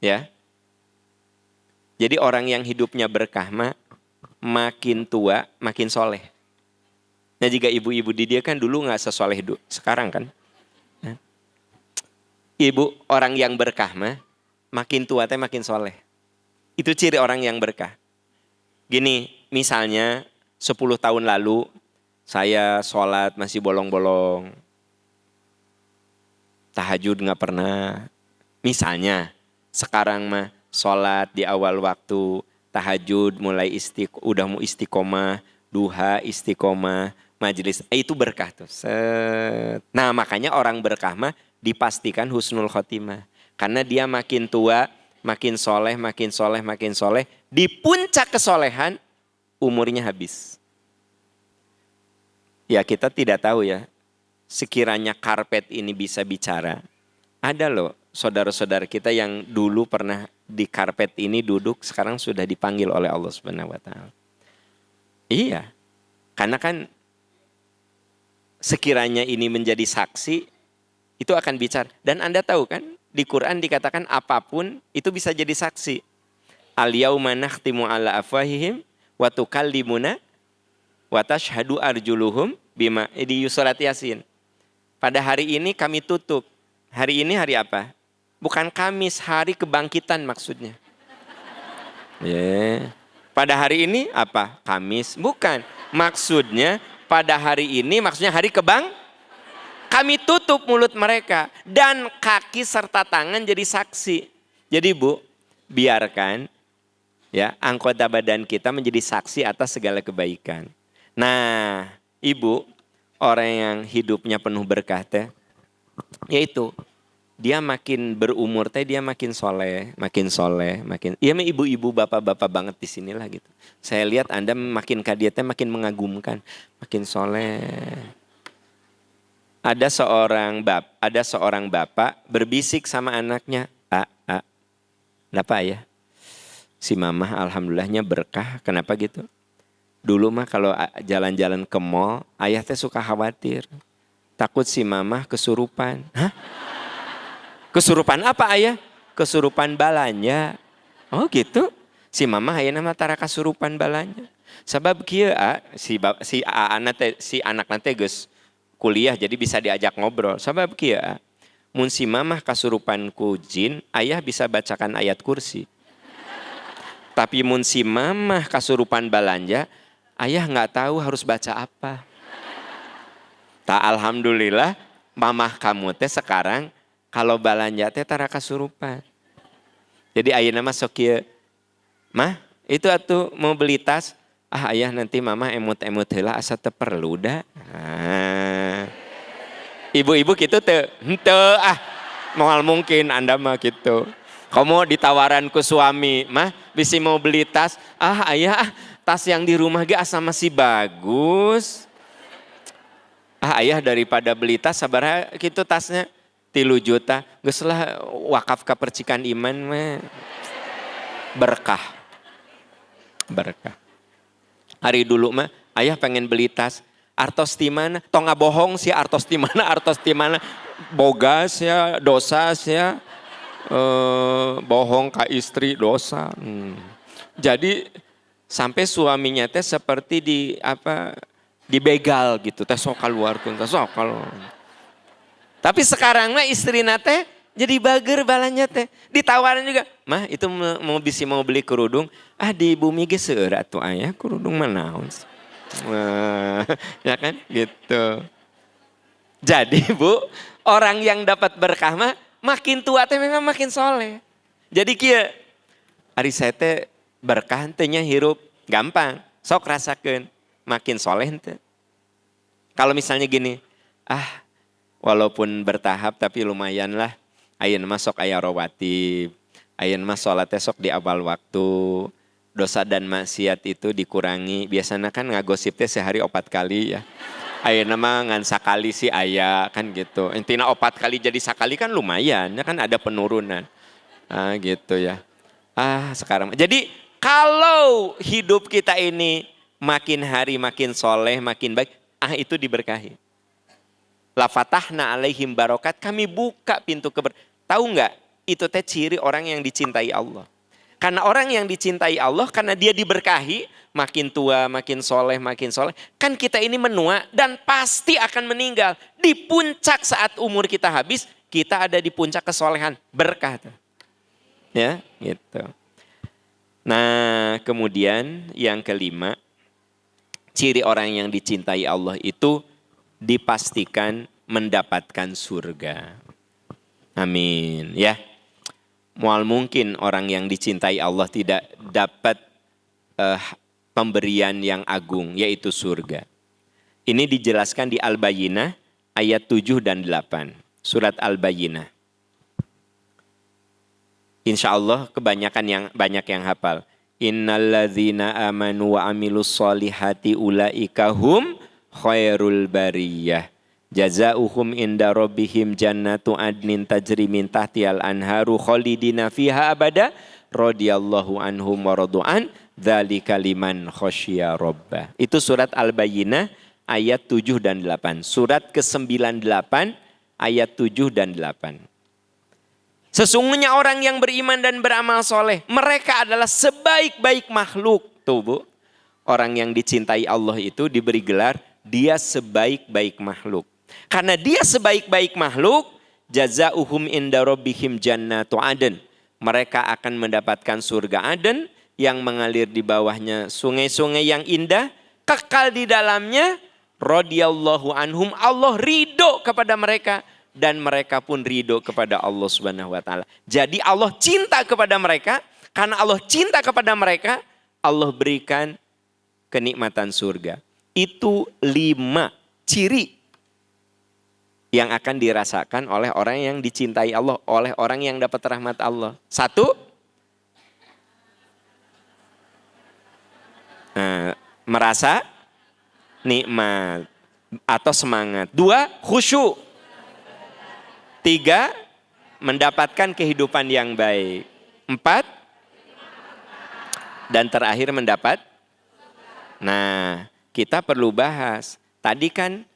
Ya. Jadi orang yang hidupnya berkah makin tua makin soleh. Nah jika ibu-ibu di dia kan dulu nggak sesoleh sekarang kan. Ibu orang yang berkah makin tua makin soleh. Itu ciri orang yang berkah. Gini misalnya 10 tahun lalu saya sholat masih bolong-bolong. Tahajud nggak pernah. Misalnya sekarang sholat di awal waktu, tahajud mulai udah mau istiqomah, duha istiqomah, majelis, itu berkah tuh. Nah makanya orang berkah dipastikan husnul khotimah. Karena dia makin tua, makin soleh, makin soleh, makin soleh. Di puncak kesolehan, umurnya habis. Ya kita tidak tahu ya, sekiranya karpet ini bisa bicara. Ada loh saudara-saudara kita yang dulu pernah di karpet ini duduk, sekarang sudah dipanggil oleh Allah Subhanahu wa taala. Iya. Karena kan sekiranya ini menjadi saksi, itu akan bicara. Dan Anda tahu kan, di Quran dikatakan apapun itu bisa jadi saksi. Al-yauma nakhtimu ala afwahihim wa tukallimuna wa tashhadu arjuluhum bima, di surat Yasin. Pada hari ini kami tutup. Hari ini hari apa? Bukan Kamis, hari kebangkitan maksudnya. Pada hari ini apa? Kamis. Bukan. Maksudnya pada hari ini maksudnya hari kami tutup mulut mereka. Dan kaki serta tangan jadi saksi. Jadi Bu, biarkan ya anggota badan kita menjadi saksi atas segala kebaikan. Nah, Ibu, orang yang hidupnya penuh berkah yaitu dia makin berumur dia makin soleh, makin. Iya ibu-ibu bapak-bapak banget di sinilah gitu. Saya lihat Anda makin kadiatnya makin mengagumkan, makin soleh. Ada seorang bapak berbisik sama anaknya, kenapa ya? Si mamah alhamdulillahnya berkah, kenapa gitu? Dulu kalau jalan-jalan ke mall, ayah suka khawatir. Takut si mamah kesurupan. Hah? Kesurupan apa ayah? Kesurupan balanya. Oh gitu? Si mamah ayah nama tara kesurupan balanya. Sebab kieu si anak nanti geus kuliah jadi bisa diajak ngobrol. Sebab kieu mun si mamah kesurupan ku jin, ayah bisa bacakan ayat kursi. Tapi mun si mamah kasurupan balanja, ayah nggak tahu harus baca apa. Tak alhamdulillah mamah kamu teh sekarang kalau balanja teh tara kasurupan. Jadi ayeuna mah sok kieu. Mah, itu atuh mau beli tas, ayah nanti mama emut-emut heula asa teu perlu da. Ibu-ibu gitu teu? Henteu moal mungkin Anda mah gitu. Kamu ditawaran ku suami, mah bisi mau beli tas, ayah tas yang di rumah ge asa masih bagus. Ayah daripada beli tas sabaraha kitu tasnya 3 juta, geus lah wakaf ka percikan iman mah. Berkah. Hari dulu mah ayah pengen beli tas, artos di mana? Tong ngabohong sih artos di mana? Bogas ya, dosa ya. Bohong ke istri dosa. Jadi sampai suaminya teh seperti dibegal gitu, teh sok keluarkeun, teh sok keluar. Tapi sekarang mah istrina teh jadi bager balanya teh. Ditawarin juga, mah itu mau beli kerudung, di bumi ge seueur atuh aya kerudung mah naon. Ya kan gitu. Jadi Bu, orang yang dapat berkah mah makin tua teh memang makin soleh. Jadi kieu, ari saya teh berkah teh nya hirup gampang, sok rasakeun makin soleh teh. Kalau misalnya gini, walaupun bertahap tapi lumayan lah. Ayeuna mah sok aya rawatib, ayeuna mah salat teh sok di awal waktu, dosa dan maksiat itu dikurangi. Biasanya kan ngagosip teh sehari 4 kali ya. Ayeuna mah ngan sakali sih aya kan gitu. Intina 4 kali jadi sakali kan lumayan, ya kan ada penurunan. Gitu ya. Sekarang. Jadi kalau hidup kita ini makin hari makin soleh, makin baik, itu diberkahi. La fatahna alaihim barokat, kami buka pintu tahu nggak? Itu teh ciri orang yang dicintai Allah. Karena orang yang dicintai Allah, karena dia diberkahi, makin tua, makin soleh. Kan kita ini menua dan pasti akan meninggal. Di puncak saat umur kita habis, kita ada di puncak kesolehan. Berkah. Ya, gitu. Nah, kemudian yang kelima, ciri orang yang dicintai Allah itu dipastikan mendapatkan surga. Amin. Ya. Mual mungkin orang yang dicintai Allah tidak dapat pemberian yang agung, yaitu surga. Ini dijelaskan di Al-Bayyinah ayat 7 dan 8. Surat Al-Bayyinah. Insya Allah banyak yang hafal. Innalladzina amanu wa amilus solihati ulaika hum khairul bariyah. Jazauhum inda rabbihim jannatu adnin tajri min tahtihal anharu khalidina fiha abada radhiyallahu anhum wa radu'an dzalika liman khasyiya rabbah. Itu surat Al-Bayyinah ayat 7 dan 8. Surat ke-98 ayat 7 dan 8. Sesungguhnya orang yang beriman dan beramal soleh, mereka adalah sebaik-baik makhluk. Tuh Bu, orang yang dicintai Allah itu diberi gelar, dia sebaik-baik makhluk. Karena dia sebaik-baik makhluk, jazauhum inda rabbihim jannatu adn. Mereka akan mendapatkan surga Aden yang mengalir di bawahnya sungai-sungai yang indah, kekal di dalamnya, radhiyallahu anhum, Allah ridho kepada mereka dan mereka pun ridho kepada Allah Subhanahu wa taala. Jadi Allah cinta kepada mereka, karena Allah cinta kepada mereka, Allah berikan kenikmatan surga. Itu 5 ciri yang akan dirasakan oleh orang yang dicintai Allah, oleh orang yang dapat rahmat Allah. 1, merasa nikmat atau semangat. 2, khusyuk. 3, mendapatkan kehidupan yang baik. 4, dan terakhir mendapat. Nah, kita perlu bahas. Tadi kan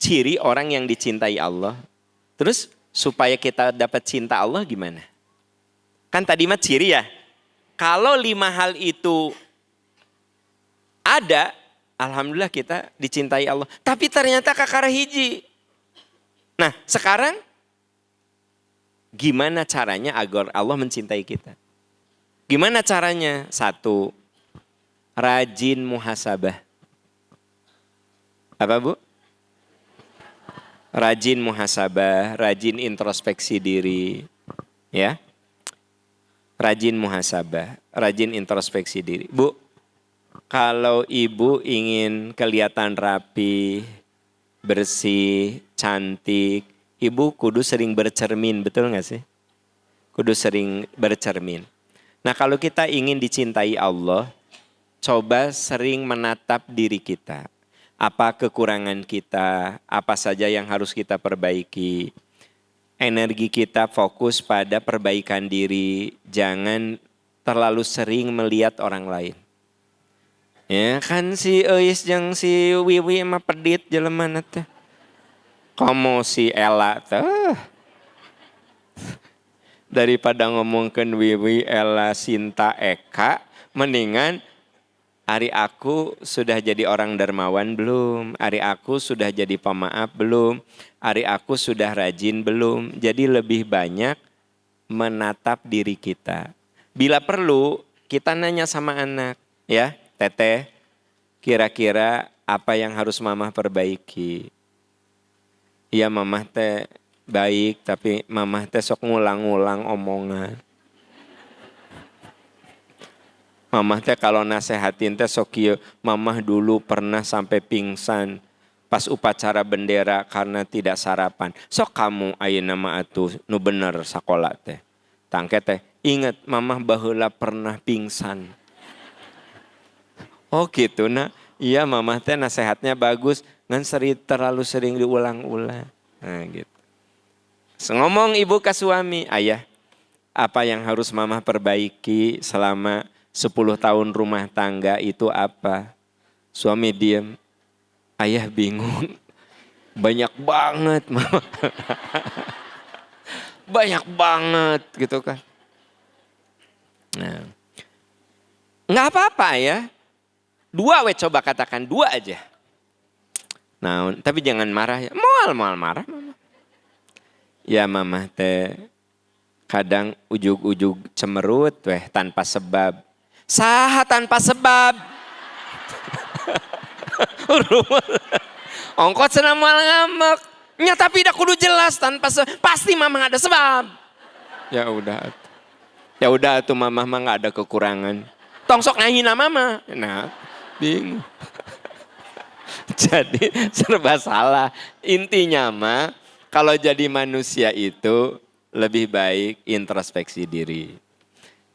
ciri orang yang dicintai Allah. Terus supaya kita dapat cinta Allah gimana? Kan tadi mah ciri ya. Kalau 5 hal itu ada, alhamdulillah kita dicintai Allah. Tapi ternyata kakara hiji. Nah sekarang gimana caranya agar Allah mencintai kita? Gimana caranya? Satu, rajin muhasabah. Apa Bu? Rajin muhasabah, rajin introspeksi diri. Ya, rajin muhasabah, rajin introspeksi diri. Bu, kalau ibu ingin kelihatan rapi, bersih, cantik, ibu kudu sering bercermin, betul gak sih? Kudu sering bercermin. Nah kalau kita ingin dicintai Allah, coba sering menatap diri kita. Apa kekurangan kita, apa saja yang harus kita perbaiki. Energi kita fokus pada perbaikan diri, jangan terlalu sering melihat orang lain. Ya kan si Eis yang si Wiwi emang pedit jeleman teh. Komo si Ella teh. Daripada ngomongkeun Wiwi, Ella, Sinta, Eka, mendingan hari aku sudah jadi orang dermawan belum? Hari aku sudah jadi pemaaf belum? Hari aku sudah rajin belum? Jadi lebih banyak menatap diri kita. Bila perlu kita nanya sama anak, ya Teteh, kira-kira apa yang harus Mama perbaiki? Iya Mama teh baik, tapi Mama teh sok ngulang-ngulang omongan. Mamah teh kalau nasehatin teh sok kieu, mamah dulu pernah sampai pingsan pas upacara bendera karena tidak sarapan. Sok kamu ayeuna mah atuh nu bener sakola teh. Tangke teh inget mamah baheula pernah pingsan. Oh gitu nah. Iya mamah teh nasehatnya bagus, ngan terlalu sering diulang-ulang. Nah gitu. Ngomong ibu ke suami, ayah apa yang harus mamah perbaiki selama 10 tahun rumah tangga itu apa? Suami diam. Ayah bingung. Banyak banget. Banyak banget gitu kan. Nah, nggak apa-apa ya. 2 we coba katakan 2 aja. Nah, tapi jangan marah ya. Moal marah. Mama. Ya mama teh kadang ujug-ujug cemerut weh tanpa sebab. Saha tanpa sebab. Ongkot senang malah ngambek. Ya tapi dah kudu jelas tanpa sebab. Pasti mama ada sebab. Ya udah. Ya udah tuh mama mah gak ada kekurangan. Tongsok ngahina mama. Nah bingung. Jadi serba salah. Intinya mah kalau jadi manusia itu lebih baik introspeksi diri.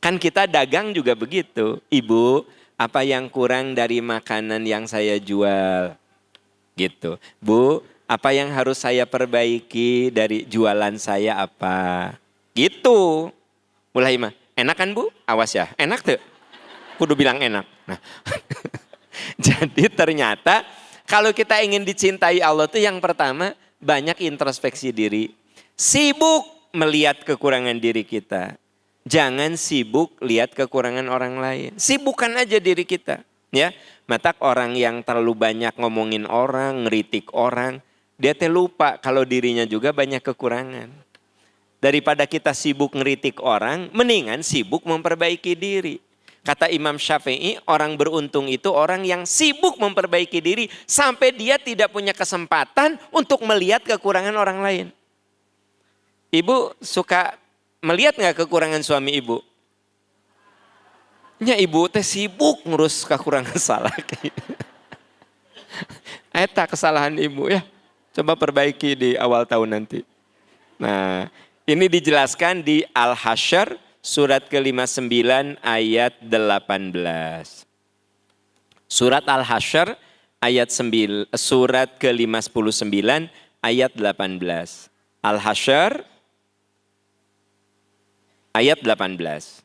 Kan kita dagang juga begitu. Ibu, apa yang kurang dari makanan yang saya jual? Gitu. Bu, apa yang harus saya perbaiki dari jualan saya apa? Gitu. Mulai mah, enak kan Bu? Awas ya, enak tuh. Kudu bilang enak. Nah. Jadi ternyata kalau kita ingin dicintai Allah tuh yang pertama banyak introspeksi diri. Sibuk melihat kekurangan diri kita. Jangan sibuk lihat kekurangan orang lain. Sibukkan aja diri kita. Ya, matak orang yang terlalu banyak ngomongin orang, ngeritik orang, dia teh lupa kalau dirinya juga banyak kekurangan. Daripada kita sibuk ngeritik orang, mendingan sibuk memperbaiki diri. Kata Imam Syafi'i, orang beruntung itu orang yang sibuk memperbaiki diri sampai dia tidak punya kesempatan untuk melihat kekurangan orang lain. Ibu suka melihat nggak kekurangan suami ibu? Ya ibu teh sibuk ngurus kekurangan salah. Eta kesalahan ibu ya. Coba perbaiki di awal tahun nanti. Nah ini dijelaskan di Al-Hasyr surat ke-59 ayat 18. Surat Al-Hasyr ayat surat ke-59 ayat 18. Al-Hasyr ayat 18.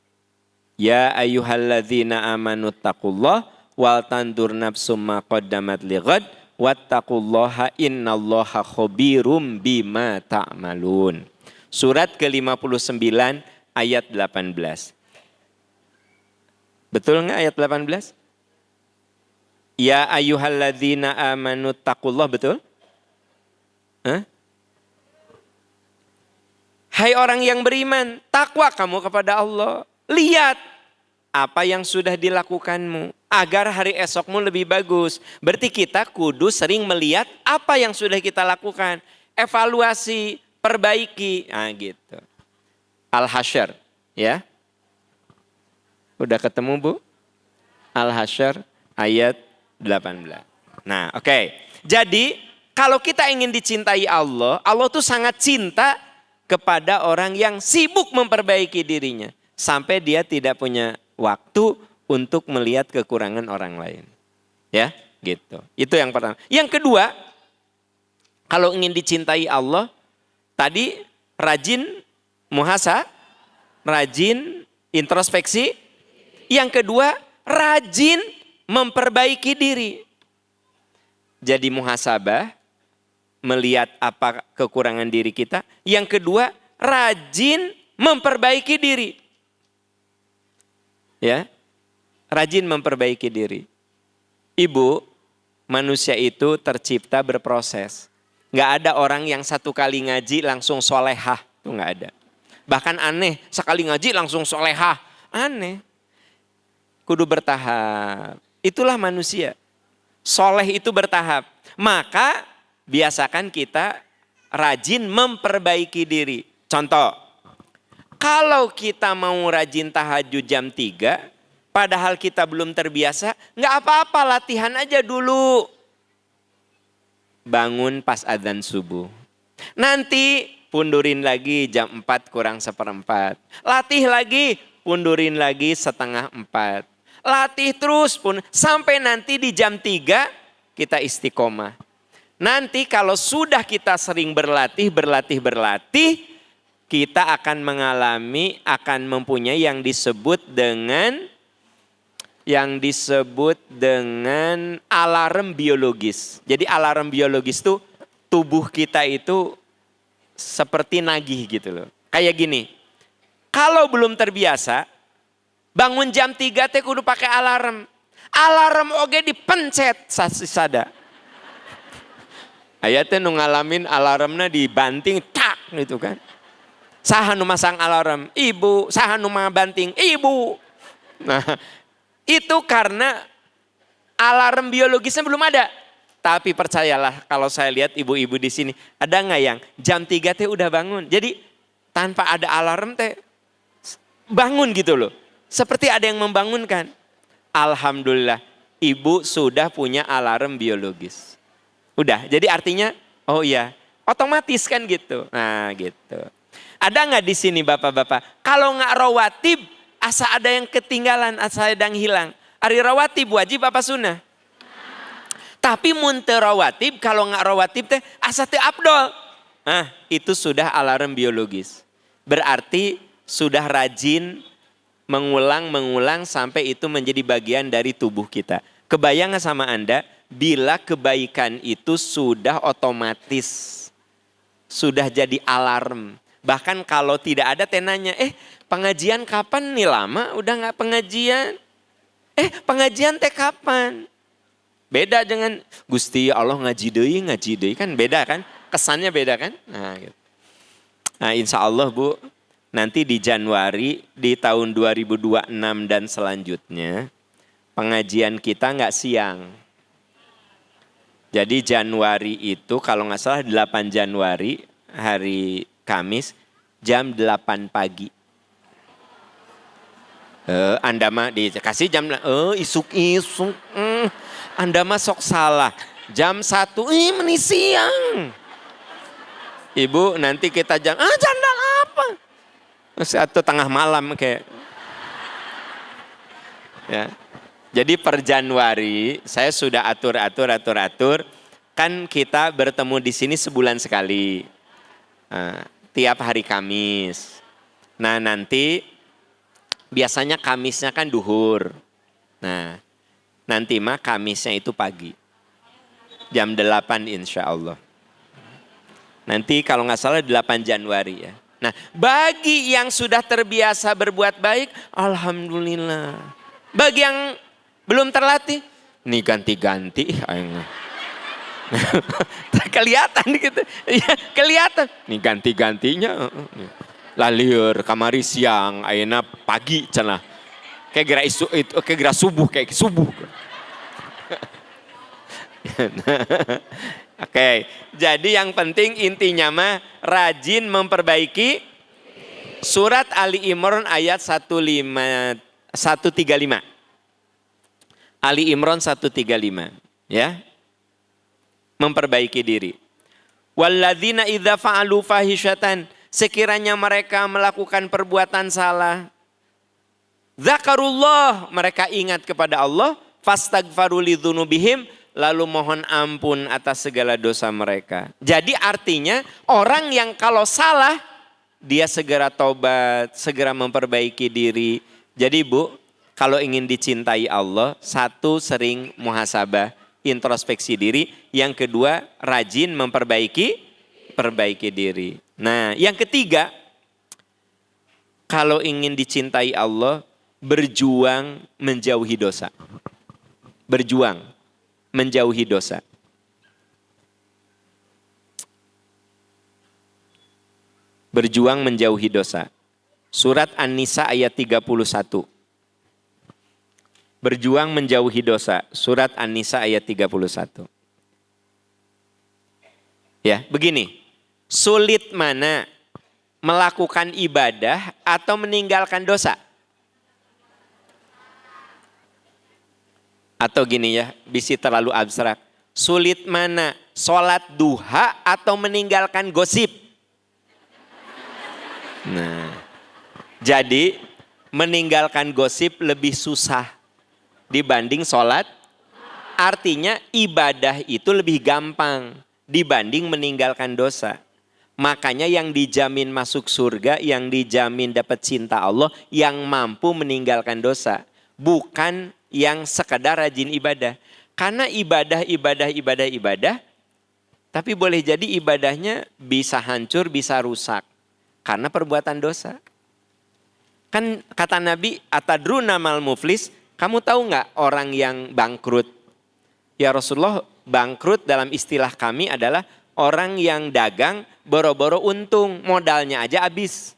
Ya ayyuhalladzina amanu taqullah wal tandur nafsum ma qaddamat lighad wattaqullaha innallaha khabirum bima ta'malun. Surat ke-59 ayat 18. Betul enggak ayat 18? Ya ayyuhalladzina amanu taqullah, betul? Hai orang yang beriman, takwa kamu kepada Allah. Lihat apa yang sudah dilakukanmu agar hari esokmu lebih bagus. Berarti kita kudu sering melihat apa yang sudah kita lakukan, evaluasi, perbaiki. Nah gitu. Al-Hasyr, ya. Udah ketemu Bu? Al-Hasyr ayat 18. Nah, oke. Jadi kalau kita ingin dicintai Allah, Allah tuh sangat cinta kepada orang yang sibuk memperbaiki dirinya. Sampai dia tidak punya waktu untuk melihat kekurangan orang lain. Ya, gitu. Itu yang pertama. Yang kedua, kalau ingin dicintai Allah, tadi rajin rajin introspeksi. Yang kedua, rajin memperbaiki diri. Jadi muhasabah, melihat apa kekurangan diri kita. Yang kedua, rajin memperbaiki diri. Ya, rajin memperbaiki diri. Ibu, manusia itu tercipta berproses. Nggak ada orang yang satu kali ngaji langsung solehah. Itu nggak ada. Bahkan aneh, sekali ngaji langsung solehah. Aneh. Kudu bertahap. Itulah manusia. Soleh itu bertahap. Maka biasakan kita rajin memperbaiki diri. Contoh. Kalau kita mau rajin tahajud jam 3, padahal kita belum terbiasa, nggak apa-apa, latihan aja dulu. Bangun pas adzan subuh. Nanti pundurin lagi jam 4 kurang 1/4. Latih lagi, pundurin lagi 3:30. Latih terus pun sampai nanti di jam 3 kita istiqomah. Nanti kalau sudah kita sering berlatih, kita akan mempunyai yang disebut dengan alarm biologis. Jadi alarm biologis itu tubuh kita itu seperti nagih gitu loh. Kayak gini, kalau belum terbiasa, bangun jam 3 teh kudu pakai alarm. Alarm oge dipencet sada. Aya teh nu ngalamin alarmna dibanting tak gitu kan. Saha nu masang alarm? Ibu. Saha nu banting? Ibu. Nah, itu karena alarm biologisnya belum ada. Tapi percayalah, kalau saya lihat ibu-ibu di sini, ada nggak yang jam 3 teh udah bangun? Jadi tanpa ada alarm teh bangun gitu loh. Seperti ada yang membangunkan. Alhamdulillah, ibu sudah punya alarm biologis. Udah, jadi artinya, oh iya, otomatis kan gitu. Nah gitu. Ada nggak di sini bapak-bapak? Kalau nggak rawatib, asa ada yang ketinggalan, asa ada yang hilang. Ari rawatib wajib apa sunnah? Tapi mun teu rawatib, kalau nggak rawatib teh asa teu afdol. Nah itu sudah alarm biologis. Berarti sudah rajin mengulang sampai itu menjadi bagian dari tubuh kita. Kebayang nggak sama Anda? Bila kebaikan itu sudah otomatis, sudah jadi alarm. Bahkan kalau tidak ada tenanya, pengajian kapan nih, lama udah nggak pengajian. Pengajian teh kapan? Beda dengan Gusti Allah ngaji deui kan beda kan? Kesannya beda kan? Nah, gitu. Nah insya Allah Bu, nanti di Januari di tahun 2026 dan selanjutnya pengajian kita nggak siang. Jadi Januari itu kalau nggak salah 8 Januari hari Kamis jam 8 pagi. Anda mah dikasih jam, isuk-isuk. Anda mah sok salah. Jam 1, meni siang. Ibu nanti kita jandal apa? Satu tengah malam kayak. Ya. Jadi per Januari saya sudah atur. Kan kita bertemu di sini sebulan sekali. Tiap hari Kamis. Nah nanti biasanya Kamisnya kan duhur. Nah nanti mah Kamisnya itu pagi. Jam 8 insya Allah. Nanti kalau nggak salah 8 Januari ya. Nah bagi yang sudah terbiasa berbuat baik, alhamdulillah. Bagi yang belum terlatih, nih ganti-ganti. Kelihatan gitu. Ya, kelihatan. Nih ganti-gantinya. Lalieur kamari siang, ayeuna pagi cenah. Kayak gerak isu, itu kayak gerak subuh, kayak subuh. Oke, jadi yang penting intinya mah rajin memperbaiki. Surat Ali Imran ayat 135. Ali Imran 135, ya. Memperbaiki diri. Walladzina idza fa'alu fahisyatan, sekiranya mereka melakukan perbuatan salah, zakarullah, mereka ingat kepada Allah, fastaghfaru lidzunubihim, lalu mohon ampun atas segala dosa mereka. Jadi artinya orang yang kalau salah dia segera taubat, segera memperbaiki diri. Jadi Bu, kalau ingin dicintai Allah, satu sering muhasabah, introspeksi diri. Yang kedua rajin memperbaiki diri. Nah yang ketiga, kalau ingin dicintai Allah, berjuang menjauhi dosa. Berjuang menjauhi dosa. Berjuang menjauhi dosa. Surat An-Nisa ayat 31. Berjuang menjauhi dosa. Surat An-Nisa ayat 31. Ya, begini. Sulit mana melakukan ibadah atau meninggalkan dosa? Atau gini ya, bisa terlalu abstrak. Sulit mana sholat duha atau meninggalkan gosip? Nah, jadi meninggalkan gosip lebih susah dibanding sholat. Artinya ibadah itu lebih gampang dibanding meninggalkan dosa. Makanya yang dijamin masuk surga, yang dijamin dapat cinta Allah, yang mampu meninggalkan dosa. Bukan yang sekadar rajin ibadah. Karena ibadah, tapi boleh jadi ibadahnya bisa hancur, bisa rusak. Karena perbuatan dosa. Kan kata Nabi, atadruna mal muflis, kamu tahu nggak orang yang bangkrut? Ya Rasulullah, bangkrut dalam istilah kami adalah orang yang dagang boro-boro untung, modalnya aja habis.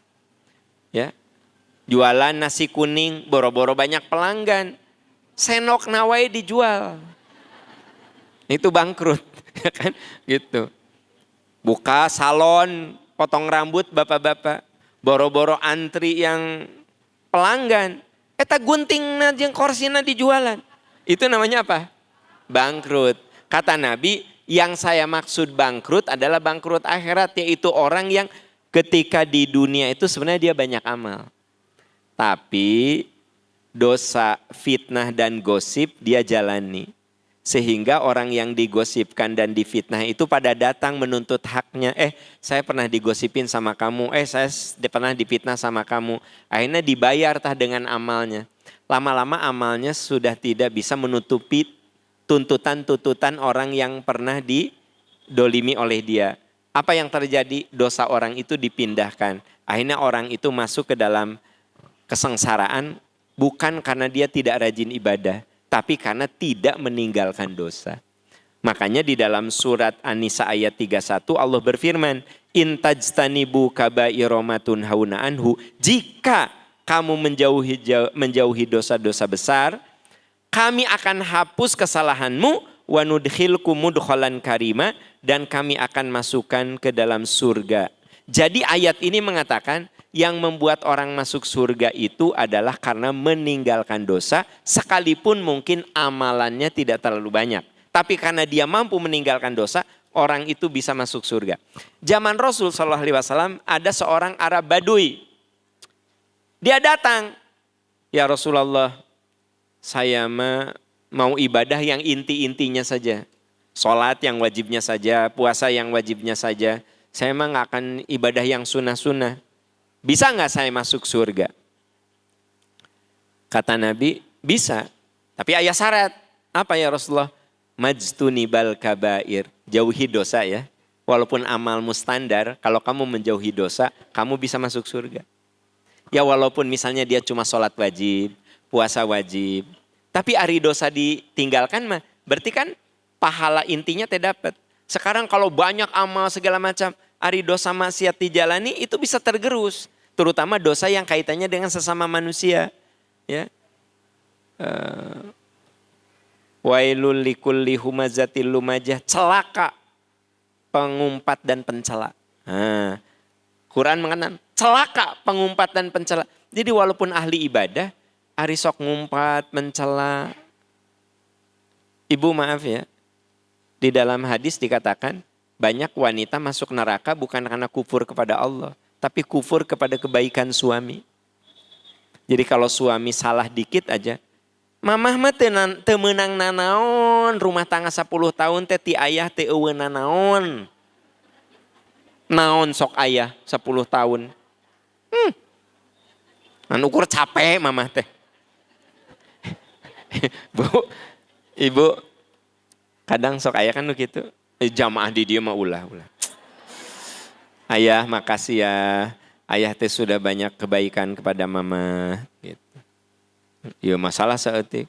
Ya. Jualan nasi kuning, boro-boro banyak pelanggan. Senok nawai dijual. Itu bangkrut, ya kan? Gitu. Buka salon, potong rambut bapak-bapak, boro-boro antri yang pelanggan, eta gunting yang korsina dijualan. Itu namanya apa? Bangkrut. Kata Nabi, yang saya maksud bangkrut adalah bangkrut akhirat, yaitu orang yang ketika di dunia itu sebenarnya dia banyak amal. Tapi dosa, fitnah dan gosip dia jalani. Sehingga orang yang digosipkan dan difitnah itu pada datang menuntut haknya. Saya pernah digosipin sama kamu. Saya pernah difitnah sama kamu. Akhirnya dibayar dengan amalnya. Lama-lama amalnya sudah tidak bisa menutupi tuntutan-tuntutan orang yang pernah didolimi oleh dia. Apa yang terjadi? Dosa orang itu dipindahkan. Akhirnya orang itu masuk ke dalam kesengsaraan bukan karena dia tidak rajin ibadah, tapi karena tidak meninggalkan dosa. Makanya di dalam surat An-Nisa ayat 31 Allah berfirman, in tajtanibu kabairomatun hauna anhu, jika kamu menjauhi dosa-dosa besar, kami akan hapus kesalahanmu, wa nudkhilkum mudkhalan karima, dan kami akan masukkan ke dalam surga. Jadi ayat ini mengatakan yang membuat orang masuk surga itu adalah karena meninggalkan dosa, sekalipun mungkin amalannya tidak terlalu banyak. Tapi karena dia mampu meninggalkan dosa, orang itu bisa masuk surga. Zaman Rasul SAW ada seorang Arab Badui. Dia datang, ya Rasulullah, saya mau ibadah yang inti-intinya saja. Sholat yang wajibnya saja, puasa yang wajibnya saja. Saya emang gak akan ibadah yang sunnah-sunnah. Bisa gak saya masuk surga? Kata Nabi, bisa. Tapi ada syarat. Apa ya Rasulullah? Majtunibal kabair. Jauhi dosa ya. Walaupun amalmu standar, kalau kamu menjauhi dosa, kamu bisa masuk surga. Ya walaupun misalnya dia cuma sholat wajib, puasa wajib. Tapi ari dosa ditinggalkan mah, berarti kan pahala intinya tidak dapat. Sekarang kalau banyak amal segala macam, ari dosa maksiat dijalani itu bisa tergerus. Terutama dosa yang kaitannya dengan sesama manusia. Ya. Wailul likulli humazatil lumajah, celaka pengumpat dan pencela. Quran mengatakan celaka pengumpat dan pencela. Jadi walaupun ahli ibadah, ari sok ngumpat, mencela. Ibu maaf ya, di dalam hadis dikatakan banyak wanita masuk neraka bukan karena kufur kepada Allah, tapi kufur kepada kebaikan suami. Jadi kalau suami salah dikit aja, mamah mah teu meunang nanaon, rumah tangga 10 tahun teh ti ayah teu eueun nanaon. Naon sok ayah 10 tahun. Anu ukur capek mamah teh. Bu, ibu, kadang sok ayah kan lu gitu. Jamaah di dia mah ulah. Ayah makasih ya. Ayah teh sudah banyak kebaikan kepada mama. Gitu. Ya masalah saeutik.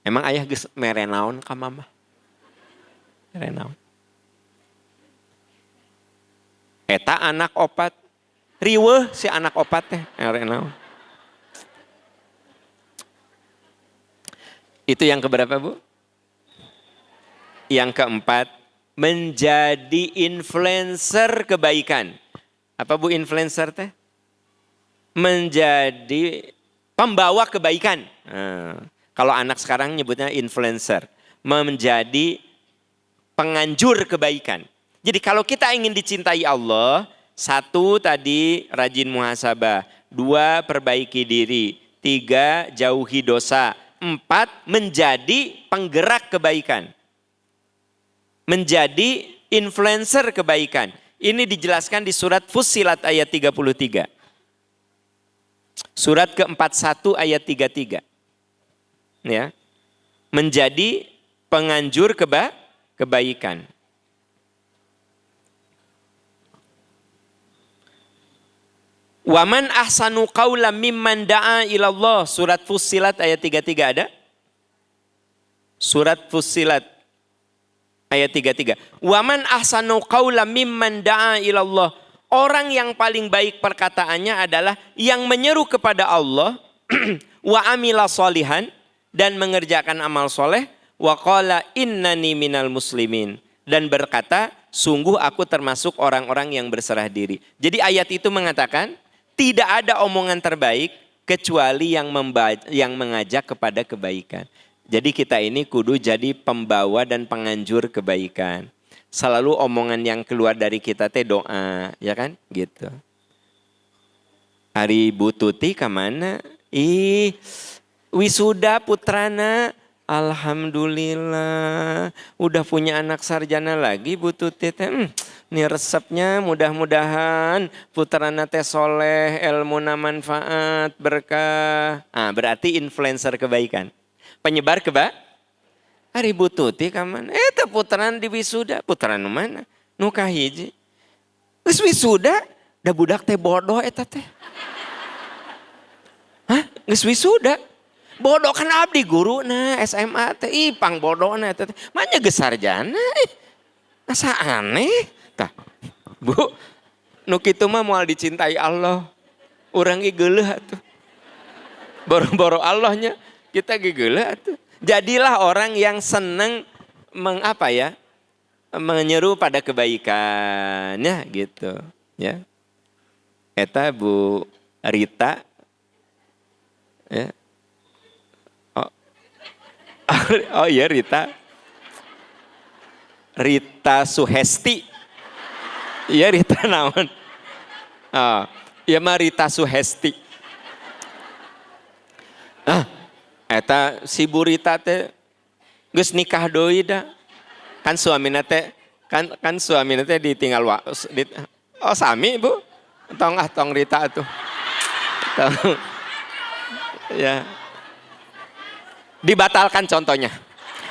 Emang ayah geus mere naon ka mama? Mere naon? Eta anak opat. Riweuh si anak opat teh mere naon? Itu yang keberapa, Bu? Yang keempat, menjadi influencer kebaikan. Apa Bu influencer teh? Menjadi pembawa kebaikan. Kalau anak sekarang nyebutnya influencer. Menjadi penganjur kebaikan. Jadi kalau kita ingin dicintai Allah, 1 tadi rajin muhasabah, 2 perbaiki diri, 3 jauhi dosa, 4 menjadi penggerak kebaikan. Menjadi influencer kebaikan. Ini dijelaskan di surat Fussilat ayat 33. Surat ke-41 ayat 33. Ya. Menjadi penganjur kebaikan. Waman ahsanu qawlan mimman da'a ilallah. Surat Fussilat ayat 33 ada? Surat Fussilat ayat 33. Waman ahsanu qawlan mimman da'a ilallah. Orang yang paling baik perkataannya adalah yang menyeru kepada Allah wa amila solihan dan mengerjakan amal soleh wa qala innani minal muslimin dan berkata sungguh aku termasuk orang-orang yang berserah diri. Jadi ayat itu mengatakan tidak ada omongan terbaik kecuali yang mengajak kepada kebaikan. Jadi kita ini kudu jadi pembawa dan penganjur kebaikan. Selalu omongan yang keluar dari kita teh doa, ya kan? Gitu. Hari Bu Tuti kemana? Wisuda putrana. Alhamdulillah. Udah punya anak sarjana lagi Bu Tuti teh. Ini resepnya mudah-mudahan putrana teh soleh, ilmuna manfaat, berkah. Berarti influencer kebaikan. Penyebar Hari Bu Tuti kaman. Eta putrana di wisuda. Putrana mana? Nu kahiji. Geus wisuda, da budak teh bodoh eta teh. Geus wisuda. Bodoh kan abdi guru na SMA teh. Pang bodohna eta teh. Manya geus sarjana. Asa aneh. Tah, Bu, nu kitu mah moal dicintai Allah. Urang ge geuleuh atuh. Boro-boro Allahnya kita ge geuleuh atuh. Jadilah orang yang senang menyeru pada kebaikan, ya gitu, ya. Eta Bu Rita, ya. Oh iya Rita Suhesti. Iya Rita naon? Iya mah Rita Suhesti. Eta si Bu Rita teh geus nikah deui da. Kan suamina teh ditinggal sami Bu. Tong Rita tuh. Ya. Dibatalkan contohnya.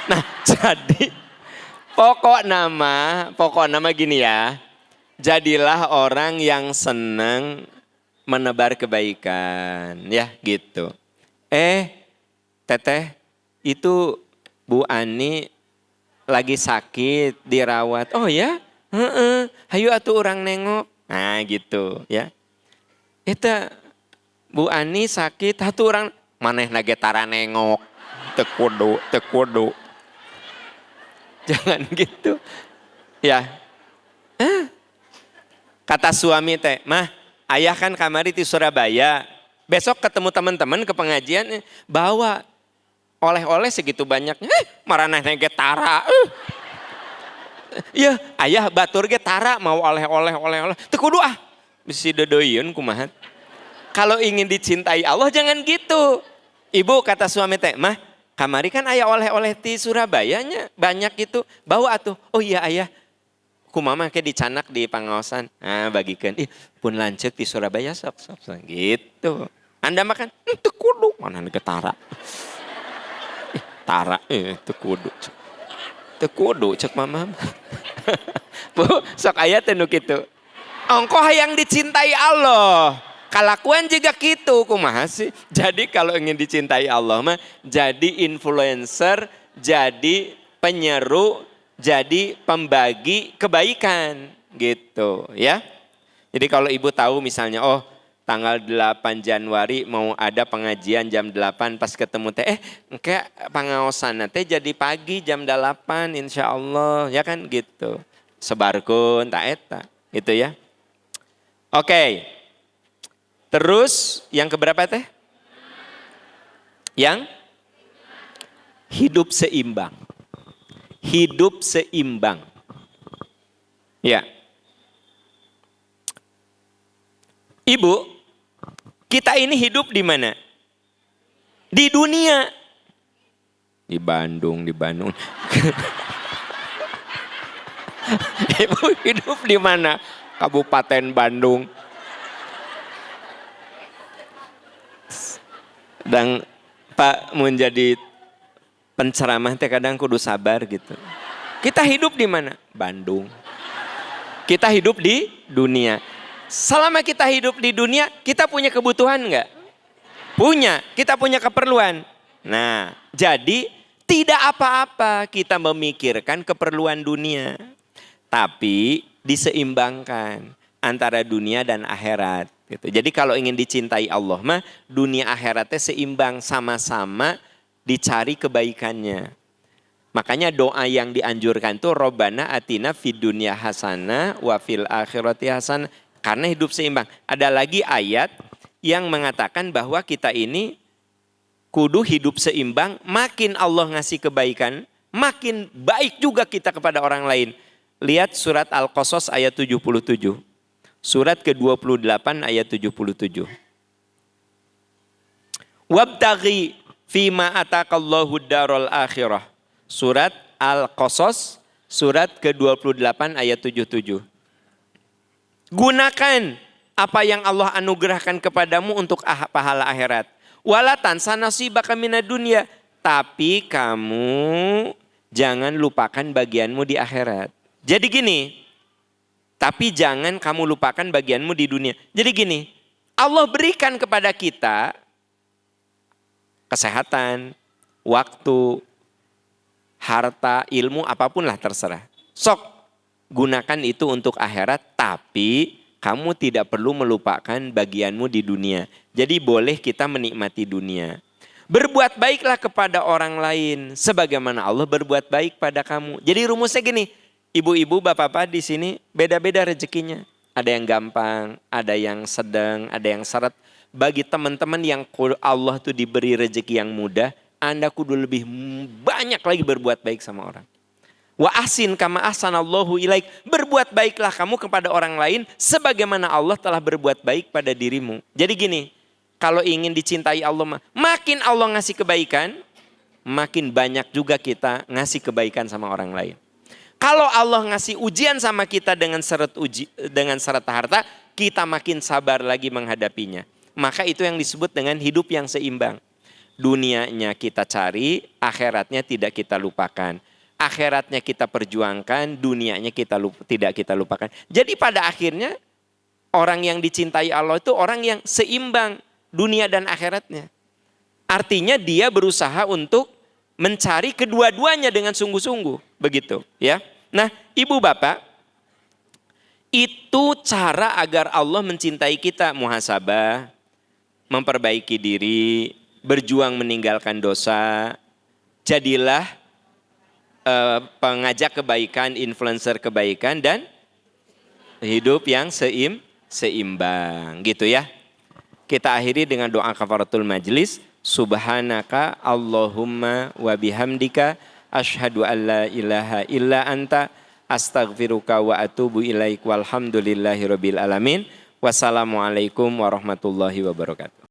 Nah, jadi pokok nama gini ya. Jadilah orang yang senang menebar kebaikan, ya gitu. Teteh, itu Bu Ani lagi sakit, dirawat. Oh ya? Hayu atuh orang nengok. Nah gitu ya. Itu Bu Ani sakit, atuh orang maneh nage tara nengok. tekudu. Jangan gitu. Ya. Kata suami teh, mah, ayah kan kamari di Surabaya. Besok ketemu teman-teman ke pengajian, bawa oleh-oleh segitu banyaknya. Maraneh ge tara. Ya, ayah batur ge tara mau oleh-oleh. Teu kudu ah. Bisi dodoyeun kumaha. Kalau ingin dicintai Allah jangan gitu. Ibu kata suami teh, mah, kamari kan ayah oleh-oleh di Surabayanya banyak gitu. Bawa atuh. Oh iya ayah. Kumaha ke dicanak di pangaosan. Nah, bagikeun. Pun lanceuk di Surabaya sok gitu. Anda makan teu kudu mana ketara. Tara teu kudu. Teu kudu cek mama. Bu, sok aya teh nu kitu. Engko hayang dicintai Allah. Kalakuan juga gitu kumaha sih. Jadi kalau ingin dicintai Allah mah jadi influencer, jadi penyeru, jadi pembagi kebaikan gitu ya. Jadi kalau ibu tahu misalnya tanggal 8 Januari mau ada pengajian jam 8 pas ketemu teh engke pangaosan teh jadi pagi jam 8 insya Allah ya kan gitu. Sebarkeun tak eta gitu ya. Oke. Terus yang keberapa teh? Yang hidup seimbang. Hidup seimbang. Ya. Ibu, kita ini hidup di mana? Di dunia. Di Bandung. Ibu hidup di mana? Kabupaten Bandung. Dan Pak menjadi penceramah teh kadang kudu sabar gitu. Kita hidup di mana? Bandung. Kita hidup di dunia. Selama kita hidup di dunia, kita punya kebutuhan enggak? Punya. Kita punya keperluan. Nah, jadi tidak apa-apa kita memikirkan keperluan dunia. Tapi diseimbangkan antara dunia dan akhirat. Gitu. Jadi kalau ingin dicintai Allah mah dunia akhiratnya seimbang, sama-sama dicari kebaikannya. Makanya doa yang dianjurkan itu Robbana atina fid dunya hasanah wa fil akhirati hasanah. Karena hidup seimbang. Ada lagi ayat yang mengatakan bahwa kita ini kudu hidup seimbang. Makin Allah ngasih kebaikan, makin baik juga kita kepada orang lain. Lihat surat Al-Qasas ayat 77. Surat ke-28 ayat 77. Wabtaghi fima ataqallahu darul akhirah. Surat Al-Qasas, surat ke-28 ayat 77. Gunakan apa yang Allah anugerahkan kepadamu untuk pahala akhirat. Wala tansa nasibaka minad dunya. Tapi kamu jangan lupakan bagianmu di akhirat. Jadi gini, tapi jangan kamu lupakan bagianmu di dunia. Jadi gini, Allah berikan kepada kita kesehatan, waktu, harta, ilmu, apapun lah terserah. Sok, gunakan itu untuk akhirat, tapi kamu tidak perlu melupakan bagianmu di dunia. Jadi boleh kita menikmati dunia. Berbuat baiklah kepada orang lain, sebagaimana Allah berbuat baik pada kamu. Jadi rumusnya gini, ibu-ibu, bapak-bapak di sini beda-beda rezekinya. Ada yang gampang, ada yang sedang, ada yang seret. Bagi teman-teman yang Allah tuh diberi rezeki yang mudah, Anda kudu lebih banyak lagi berbuat baik sama orang. Wa ahsin kama ahsanallahu ilaik. Berbuat baiklah kamu kepada orang lain sebagaimana Allah telah berbuat baik pada dirimu. Jadi gini, kalau ingin dicintai Allah, makin Allah ngasih kebaikan, makin banyak juga kita ngasih kebaikan sama orang lain. Kalau Allah ngasih ujian sama kita dengan syarat harta, kita makin sabar lagi menghadapinya. Maka itu yang disebut dengan hidup yang seimbang. Dunianya kita cari, akhiratnya tidak kita lupakan. Akhiratnya kita perjuangkan, dunianya tidak kita lupakan. Jadi pada akhirnya orang yang dicintai Allah itu orang yang seimbang dunia dan akhiratnya. Artinya dia berusaha untuk mencari kedua-duanya dengan sungguh-sungguh. Begitu ya. Nah ibu bapak, itu cara agar Allah mencintai kita. Muhasabah, memperbaiki diri, berjuang meninggalkan dosa. jadilah pengajak kebaikan, influencer kebaikan, dan hidup yang seimbang gitu ya. Kita akhiri dengan doa kafaratul majlis. Subhanaka Allahumma wa bihamdika asyhadu an la ilaha illa anta astaghfiruka wa atubu ilaik walhamdulillahi rabbil alamin. Wassalamualaikum warahmatullahi wabarakatuh.